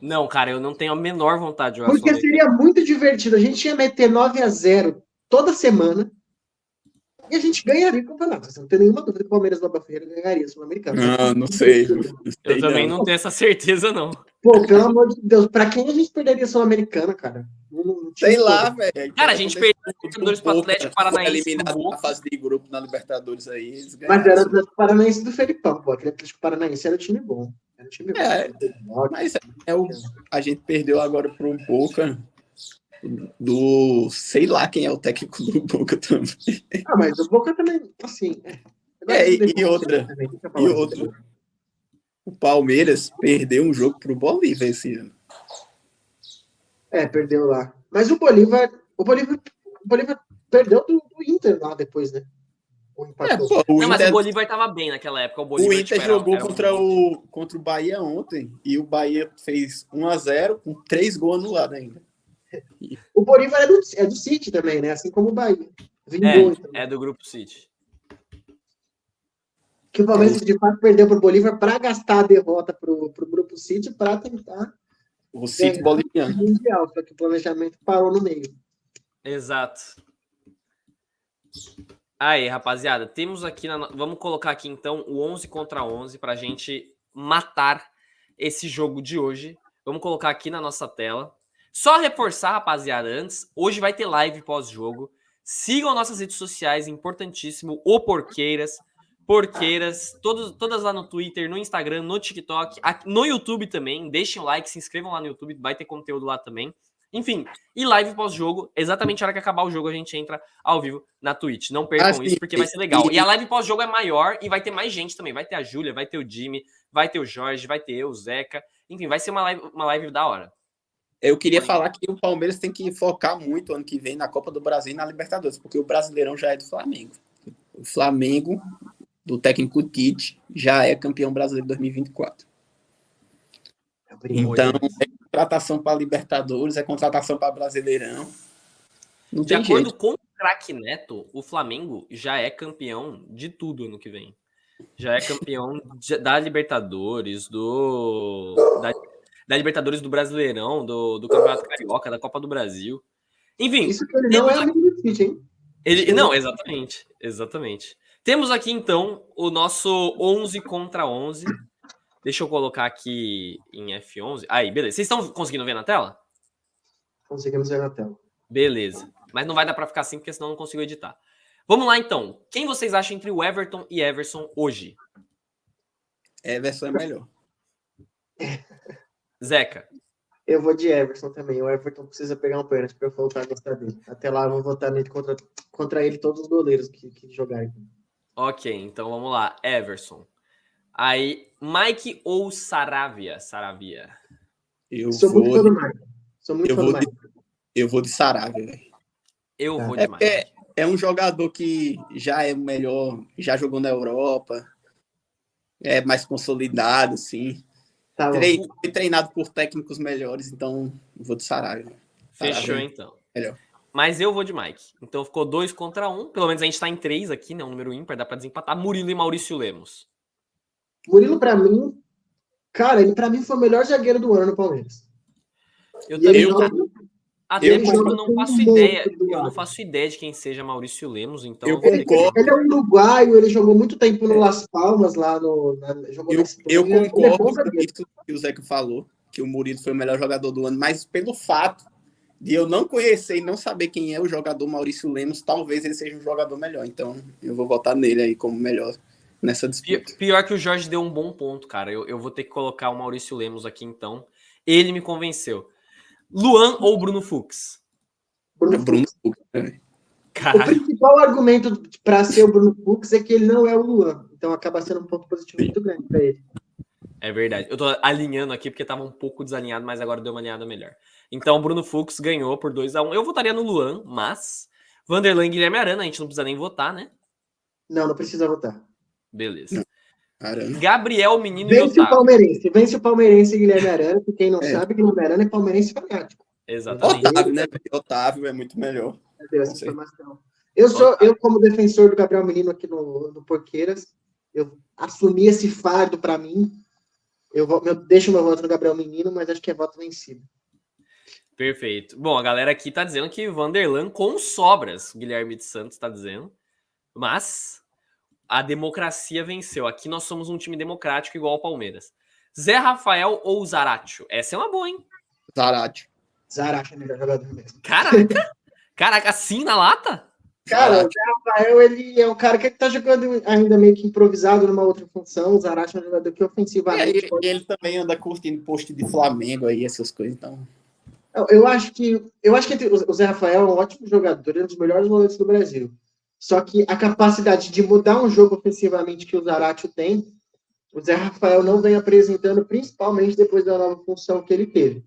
Não, cara, eu não tenho a menor vontade de jogar Porque seria muito divertido. A gente ia meter 9-0 toda semana e a gente ganharia o campeonato. Você não tem nenhuma dúvida que o Palmeiras do Abel Ferreira ganharia a Sul-Americana. Não sei. Eu também não tenho essa certeza, não. Pô, pelo amor de Deus, pra quem a gente perderia a Sul-Americana, cara? Sei lá, velho. Cara, a gente perdeu os Libertadores pro Atlético Paranaense. Eliminado na fase de grupo na Libertadores aí. Eles Mas era o Atlético Paranaense do Felipão, pô. Aquele Atlético Paranaense era um time bom. Era um time bom. Mas a gente perdeu agora pro Boca do... Sei lá quem é o técnico do Boca também. Mas o Boca também, assim... E outra. O Palmeiras perdeu um jogo pro Bolívar esse ano. Perdeu lá. Mas o Bolívar perdeu do Inter lá depois, né? Mas o Bolívar tava bem naquela época. O Inter jogou contra o Bahia ontem e o Bahia fez 1-0 com 3 gols anulados ainda. O Bolívar é do City também, né? Assim como o Bahia. É do Grupo City. Que o Palmeiras, de fato, perdeu pro Bolívar para gastar a derrota pro Grupo City para tentar o City boliviano. Mundial, só que o planejamento parou no meio. Exato. Aí, rapaziada, temos aqui... Vamos colocar aqui, então, o 11 contra 11 pra gente matar esse jogo de hoje. Vamos colocar aqui na nossa tela. Só reforçar, rapaziada, antes, hoje vai ter live pós-jogo. Sigam nossas redes sociais, importantíssimo, o Porqueiras, todas lá no Twitter, no Instagram, no TikTok, no YouTube também. Deixem o like, se inscrevam lá no YouTube, vai ter conteúdo lá também. Enfim, e live pós-jogo, exatamente a hora que acabar o jogo, a gente entra ao vivo na Twitch. Não percam isso, porque vai ser legal. E a live pós-jogo é maior e vai ter mais gente também. Vai ter a Júlia, vai ter o Jimmy, vai ter o Jorge, vai ter eu, o Zeca. Enfim, vai ser uma live da hora. Eu queria falar que o Palmeiras tem que focar muito ano que vem na Copa do Brasil e na Libertadores, porque o Brasileirão já é do Flamengo. O Flamengo, do técnico Tite, já é campeão brasileiro 2024. Então, é contratação para Libertadores, é contratação para Brasileirão. Não de tem acordo jeito. com o craque Neto, o Flamengo já é campeão de tudo ano que vem. Já é campeão da Libertadores, da Libertadores do Brasileirão, do Campeonato Carioca, da Copa do Brasil. Enfim. Isso que ele não é amigo do Tite, hein? Não, exatamente. Temos aqui, então, o nosso 11 contra 11. Deixa eu colocar aqui em F11. Aí, beleza. Vocês estão conseguindo ver na tela? Conseguimos ver na tela. Beleza. Mas não vai dar para ficar assim, porque senão eu não consigo editar. Vamos lá, então. Quem vocês acham entre o Everton e Everson hoje? Everson é melhor. Zeca. Eu vou de Everton também. O Everton precisa pegar um pênalti para eu voltar a gostar dele. Até lá eu vou votar nele contra ele todos os goleiros que jogarem. Ok, então vamos lá. Everson. Aí, Mike ou Saravia? Saravia. Sou muito fã do Mike. Sou muito fã do Mike. Eu vou de Saravia, velho. Eu vou de Mike. É um jogador que já é melhor, já jogou na Europa, é mais consolidado, assim. Tá bom. Foi treinado por técnicos melhores, então eu vou de Saravia. Fechou, então. Melhor. Mas eu vou de Mike. Então ficou 2 contra 1. Pelo menos a gente tá em 3 aqui, né? Um número ímpar, dá pra desempatar. Murilo e Maurício Lemos. Murilo, pra mim, cara, ele pra mim foi o melhor zagueiro do ano no Palmeiras. Até porque eu não faço ideia. Eu não faço ideia de quem seja Maurício Lemos, então eu concordo. Ele é um uruguaio, ele jogou muito tempo no Las Palmas, lá no. Eu concordo com isso que o Zeca falou, que o Murilo foi o melhor jogador do ano, mas pelo fato de eu não conhecer e não saber quem é o jogador Maurício Lemos, talvez ele seja um jogador melhor. Então, eu vou votar nele aí como melhor nessa disputa. Pior que o Jorge deu um bom ponto, cara. Eu vou ter que colocar o Maurício Lemos aqui, então. Ele me convenceu. Luan ou Bruno Fux? Bruno Fux. O principal argumento para ser o Bruno Fux é que ele não é o Luan. Então, acaba sendo um ponto positivo muito grande para ele. É verdade. Eu tô alinhando aqui porque tava um pouco desalinhado, mas agora deu uma alinhada melhor. Então, o Bruno Fux ganhou por 2-1. Eu votaria no Luan, mas Vanderlan e Guilherme Arana, a gente não precisa nem votar, né? Não precisa votar. Beleza. Arana. Gabriel, Menino vence e Otávio. Vence o Palmeirense Guilherme Arana, que quem não sabe, Guilherme Arana é palmeirense fanático. Exatamente. Otávio, né? Otávio é muito melhor. Essa informação. Eu, como defensor do Gabriel Menino aqui no Porqueiras, eu assumi esse fardo para mim. Eu deixo meu voto no Gabriel Menino, mas acho que é voto vencido. Perfeito. Bom, a galera aqui tá dizendo que Vanderlan com sobras, o Guilherme de Santos tá dizendo. Mas a democracia venceu. Aqui nós somos um time democrático igual ao Palmeiras. Zé Rafael ou Zaratio? Essa é uma boa, hein? Zaratio é o melhor jogador mesmo. Caraca, assim na lata? Cara, o Zé Rafael, ele é um cara que tá jogando ainda meio que improvisado numa outra função. O Zaratio é um jogador que ofensivamente... Ele também anda curtindo post de Flamengo aí, essas coisas, então... Eu acho que o Zé Rafael é um ótimo jogador, ele é um dos melhores volantes do Brasil. Só que a capacidade de mudar um jogo ofensivamente que o Zaratio tem, o Zé Rafael não vem apresentando, principalmente depois da nova função que ele teve.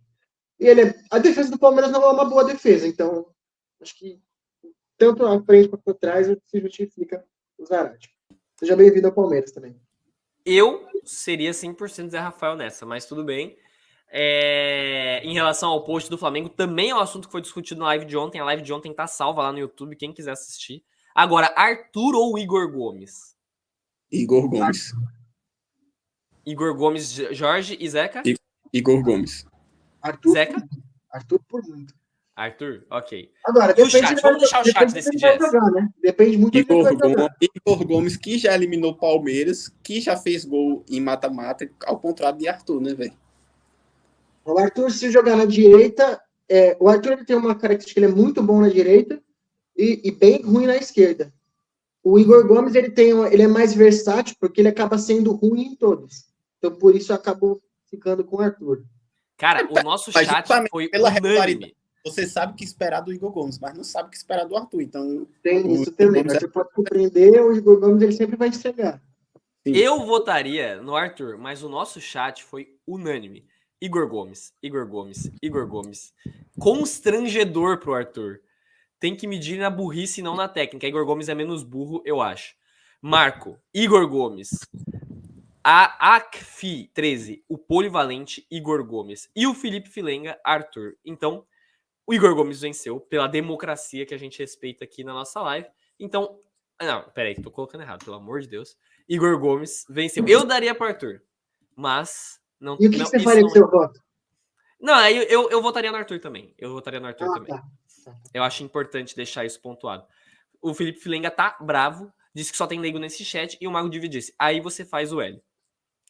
E a defesa do Palmeiras não é uma boa defesa, então acho que tanto à frente quanto atrás se justifica o Zaratio. Seja bem-vindo ao Palmeiras também. Eu seria 100% Zé Rafael nessa, mas tudo bem. Em relação ao post do Flamengo, também é um assunto que foi discutido na live de ontem. A live de ontem tá salva lá no YouTube, quem quiser assistir. Agora, Arthur ou Igor Gomes? Igor Gomes. Igor Gomes, Jorge e Zeca? Igor Gomes. Zeca? Arthur por muito. Arthur, ok. Agora, e o chat? Vamos deixar o chat decidir essa. Né? Depende muito do que vai jogar. Igor Gomes, que já eliminou o Palmeiras, que já fez gol em mata-mata, ao contrário de Arthur, né, velho? O Arthur, se jogar na direita, o Arthur ele tem uma característica, ele é muito bom na direita e bem ruim na esquerda. O Igor Gomes, ele é mais versátil, porque ele acaba sendo ruim em todos. Então, por isso, acabou ficando com o Arthur. Cara, o nosso chat foi unânime. Você sabe o que esperar do Igor Gomes, mas não sabe o que esperar do Arthur. Então, tem isso também. Você pode surpreender, o Igor Gomes ele sempre vai entregar. Eu votaria no Arthur, mas o nosso chat foi unânime. Igor Gomes, Igor Gomes, Igor Gomes. Constrangedor pro Arthur. Tem que medir na burrice e não na técnica. Igor Gomes é menos burro, eu acho. Marco, Igor Gomes. A ACFI 13, o polivalente Igor Gomes. E o Felipe Filenga, Arthur. Então, o Igor Gomes venceu pela democracia que a gente respeita aqui na nossa live. Então, não, peraí, tô colocando errado, pelo amor de Deus. Igor Gomes venceu. Eu daria para Arthur, mas não. E o que você faria com seu voto? Não, eu votaria no Arthur também. Eu votaria no Arthur também. Tá. Eu acho importante deixar isso pontuado. O Felipe Filenga tá bravo disse que só tem leigo nesse chat, e o Mago Divi disse, aí você faz o L.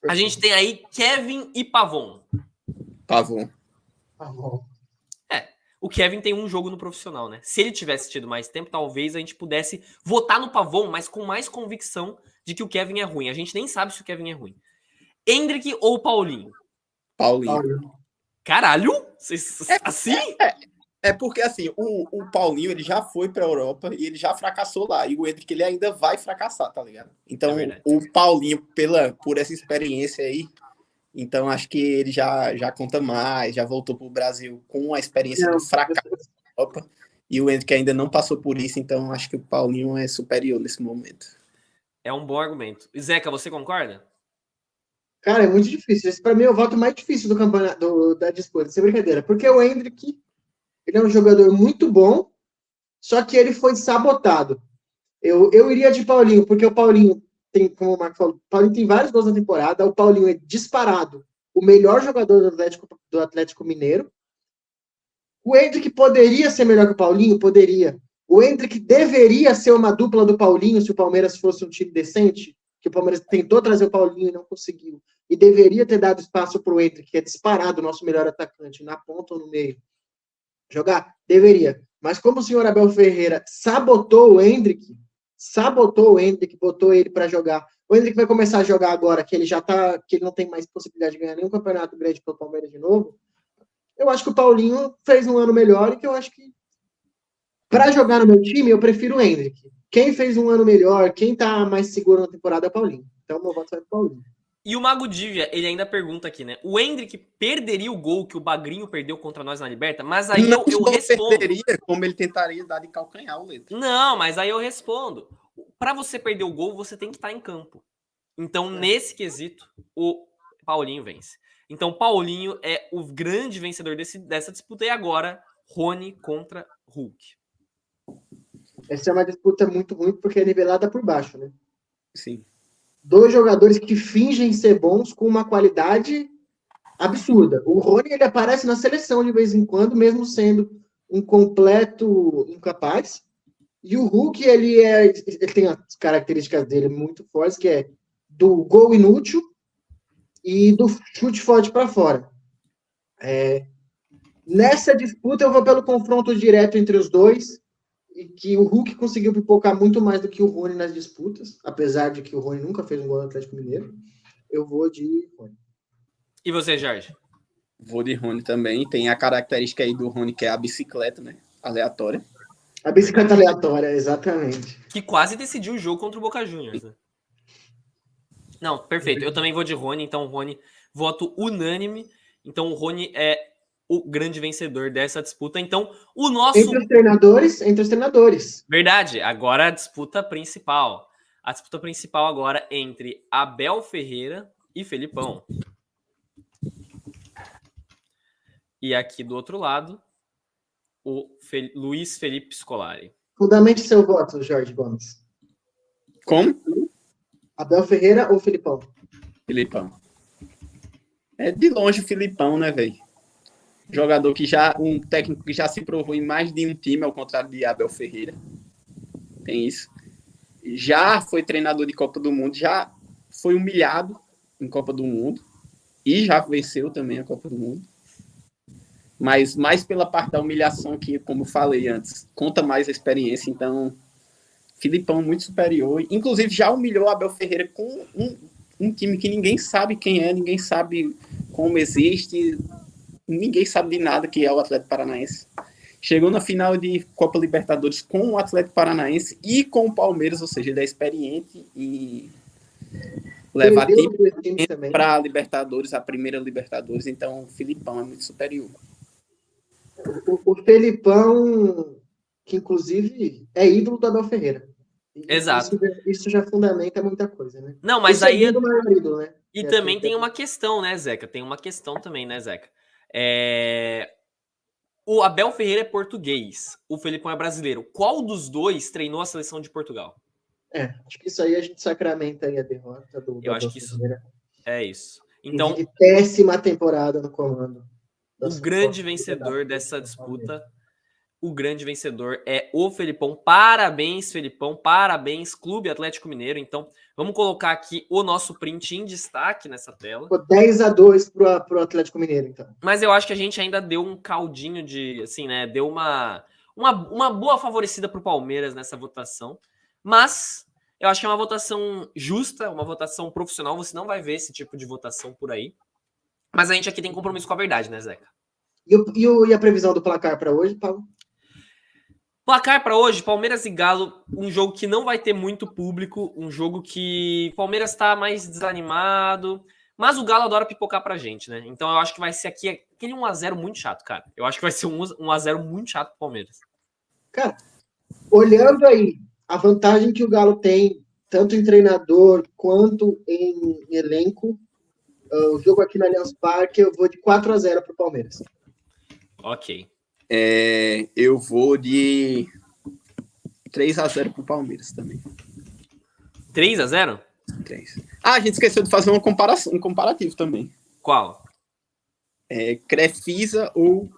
A gente tem aí Kevin e Pavon. Pavon. O Kevin tem um jogo no profissional, né? Se ele tivesse tido mais tempo, talvez a gente pudesse votar no Pavon, mas com mais convicção de que o Kevin é ruim. A gente nem sabe se o Kevin é ruim. Endrick ou Paulinho? Paulinho. Caralho? Assim? É porque, assim, o Paulinho, ele já foi pra Europa e ele já fracassou lá. E o Endrick, ele ainda vai fracassar, tá ligado? Então, o Paulinho, por essa experiência aí, então acho que ele já conta mais, já voltou pro Brasil com a experiência do fracasso da Europa. E o Endrick ainda não passou por isso, então acho que o Paulinho é superior nesse momento. É um bom argumento. Zeca, você concorda? Cara, é muito difícil. Esse, pra mim, é o voto mais difícil do campeonato, da disputa, sem brincadeira. Porque o Endrick, ele é um jogador muito bom, só que ele foi sabotado. Eu iria de Paulinho, porque o Paulinho tem, como o Marco falou, o Paulinho tem vários gols na temporada, o Paulinho é disparado o melhor jogador do Atlético Mineiro. O Endrick poderia ser melhor que o Paulinho? Poderia. O Endrick deveria ser uma dupla do Paulinho se o Palmeiras fosse um time decente, que o Palmeiras tentou trazer o Paulinho e não conseguiu. E deveria ter dado espaço para o Endrick, que é disparado o nosso melhor atacante, na ponta ou no meio. Jogar? Deveria. Mas como o senhor Abel Ferreira sabotou o Endrick, botou ele para jogar. O Endrick vai começar a jogar agora, que ele que ele não tem mais possibilidade de ganhar nenhum campeonato grande pelo Palmeiras de novo. Eu acho que o Paulinho fez um ano melhor e que eu acho que para jogar no meu time, eu prefiro o Endrick. Quem fez um ano melhor, quem tá mais seguro na temporada é o Paulinho. Então, meu voto vai pro Paulinho. E o Mago Dívia, ele ainda pergunta aqui, né? O Endrick perderia o gol que o Bagrinho perdeu contra nós na Liberta? Mas aí eu respondo. Perderia, como ele tentaria dar de calcanhar o Leandro. Não, mas aí eu respondo. Para você perder o gol, você tem que estar em campo. Então, nesse quesito, o Paulinho vence. Então, Paulinho é o grande vencedor dessa disputa. E agora, Rony contra Hulk. Essa é uma disputa muito ruim porque é nivelada por baixo, né? Sim. Dois jogadores que fingem ser bons com uma qualidade absurda. O Rony, ele aparece na seleção de vez em quando, mesmo sendo um completo incapaz. E o Hulk, ele tem as características dele muito fortes, que é do gol inútil e do chute forte para fora. Nessa disputa, eu vou pelo confronto direto entre os dois, e que o Hulk conseguiu pipocar muito mais do que o Rony nas disputas, apesar de que o Rony nunca fez um gol no Atlético Mineiro. Eu vou de Rony. E você, Jorge? Vou de Rony também. Tem a característica aí do Rony, que é a bicicleta, né? Aleatória. A bicicleta aleatória, exatamente. Que quase decidiu o jogo contra o Boca Juniors, né? Não, perfeito. Eu também vou de Rony, então o Rony, voto unânime. Então o Rony é o grande vencedor dessa disputa. Então, o nosso... Entre os treinadores. Verdade. Agora a disputa principal. A disputa principal agora entre Abel Ferreira e Felipão. E aqui do outro lado, o Luiz Felipe Scolari. Fundamente seu voto, Jorge Gomes. Como? Abel Ferreira ou Felipão? Filipão. É de longe o Filipão, né, velho? Jogador que um técnico que já se provou em mais de um time, ao contrário de Abel Ferreira. Tem isso. Já foi treinador de Copa do Mundo, já foi humilhado em Copa do Mundo e já venceu também a Copa do Mundo. Mas mais pela parte da humilhação que, como falei antes, conta mais a experiência. Então, Filipão muito superior. Inclusive, já humilhou Abel Ferreira com um time que ninguém sabe quem é, ninguém sabe como existe, ninguém sabe de nada, que é o Atlético Paranaense. Chegou na final de Copa Libertadores com o Atlético Paranaense e com o Palmeiras, ou seja, ele é experiente e levar time para a Libertadores, a primeira Libertadores. Então, o Filipão é muito superior. O Felipão, que inclusive é ídolo do Abel Ferreira. Exato. Isso já fundamenta muita coisa, né? Não, mas aí... Ídolo, né? E também tem uma questão, né, Zeca? Tem uma questão também, né, Zeca? O Abel Ferreira é português, o Felipão é brasileiro. Qual dos dois treinou a seleção de Portugal? Acho que isso aí a gente sacramenta aí a derrota do Eu acho que isso é isso. Então, de péssima temporada no comando. O grande vencedor dessa disputa o grande vencedor é o Felipão. Parabéns, Felipão. Parabéns, Clube Atlético Mineiro. Então, vamos colocar aqui o nosso print em destaque nessa tela. Ficou 10-2 pro Atlético Mineiro, então. Mas eu acho que a gente ainda deu um caldinho de, assim, né? Deu uma boa favorecida pro Palmeiras nessa votação. Mas eu acho que é uma votação justa, uma votação profissional. Você não vai ver esse tipo de votação por aí. Mas a gente aqui tem compromisso com a verdade, né, Zeca? E a previsão do placar para hoje, Paulo? Placar para hoje, Palmeiras e Galo, um jogo que não vai ter muito público, um jogo que o Palmeiras está mais desanimado, mas o Galo adora pipocar pra gente, né? Então eu acho que vai ser aqui aquele 1x0 muito chato, cara. Eu acho que vai ser um 1x0 muito chato pro Palmeiras. Cara, olhando aí a vantagem que o Galo tem, tanto em treinador quanto em elenco, o jogo aqui no Allianz Parque, eu vou de 4x0 pro Palmeiras. Ok. Eu vou de 3x0 pro Palmeiras também. 3x0? 3. A gente esqueceu de fazer uma comparação, um comparativo também. Qual? Crefisa ou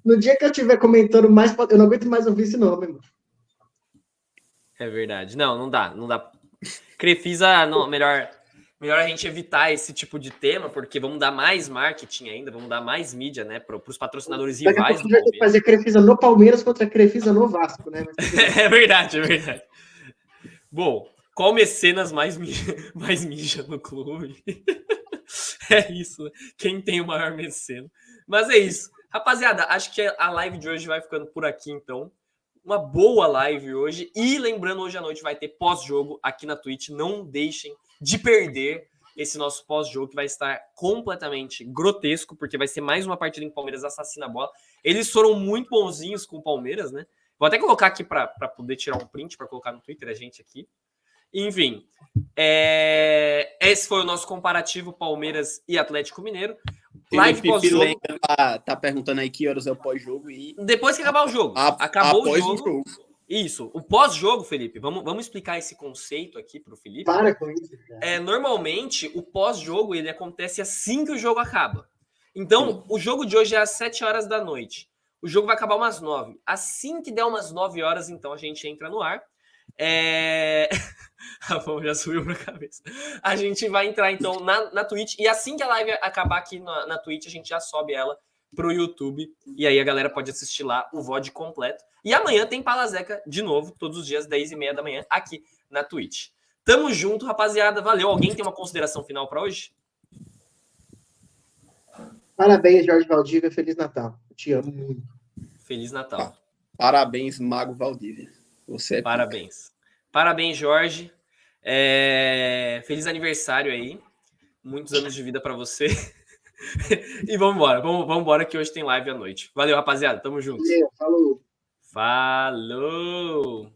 No dia que eu estiver comentando mais, eu não aguento mais ouvir esse nome, mano. É verdade. Não dá. Crefisa, não, melhor a gente evitar esse tipo de tema, porque vamos dar mais marketing ainda, vamos dar mais mídia, né, para os patrocinadores Daqui a rivais pouco do vai ter que Palmeiras. fazer Crefisa no Palmeiras contra Crefisa no Vasco, né? É verdade. Bom, qual mecenas mais mija no clube? É isso, né? Quem tem o maior mecena? Mas é isso. Rapaziada, acho que a live de hoje vai ficando por aqui, então. Uma boa live hoje. E lembrando, hoje à noite vai ter pós-jogo aqui na Twitch. Não deixem de perder esse nosso pós-jogo, que vai estar completamente grotesco, porque vai ser mais uma partida em que o Palmeiras assassina a bola. Eles foram muito bonzinhos com o Palmeiras, né? Vou até colocar aqui para poder tirar um print, para colocar no Twitter, a gente aqui. Enfim, esse foi o nosso comparativo Palmeiras e Atlético Mineiro. Live pós-jogo. Tá perguntando aí que horas é o pós-jogo e depois que acabar o jogo. Acabou o jogo. Isso. O pós-jogo, Felipe, vamos explicar esse conceito aqui para o Felipe. Para com isso, cara. Normalmente, o pós-jogo ele acontece assim que o jogo acaba. Então, o jogo de hoje é às 7 horas da noite. O jogo vai acabar umas 9. Assim que der umas 9 horas, então, a gente entra no ar. Rafael já subiu pra cabeça. A gente vai entrar então na Twitch. E assim que a live acabar aqui na Twitch, a gente já sobe ela pro YouTube. E aí a galera pode assistir lá o VOD completo. E amanhã tem Palazeca de novo, todos os dias, 10h30 da manhã, aqui na Twitch. Tamo junto, rapaziada. Valeu. Alguém tem uma consideração final para hoje? Parabéns, Jorge Valdívia. Feliz Natal. Eu te amo muito. Feliz Natal. Parabéns, Mago Valdívia. Você é parabéns. Pica. Parabéns, Jorge. Feliz aniversário aí. Muitos anos de vida para você. E vamos embora que hoje tem live à noite. Valeu, rapaziada. Tamo junto. Valeu, falou. Falou!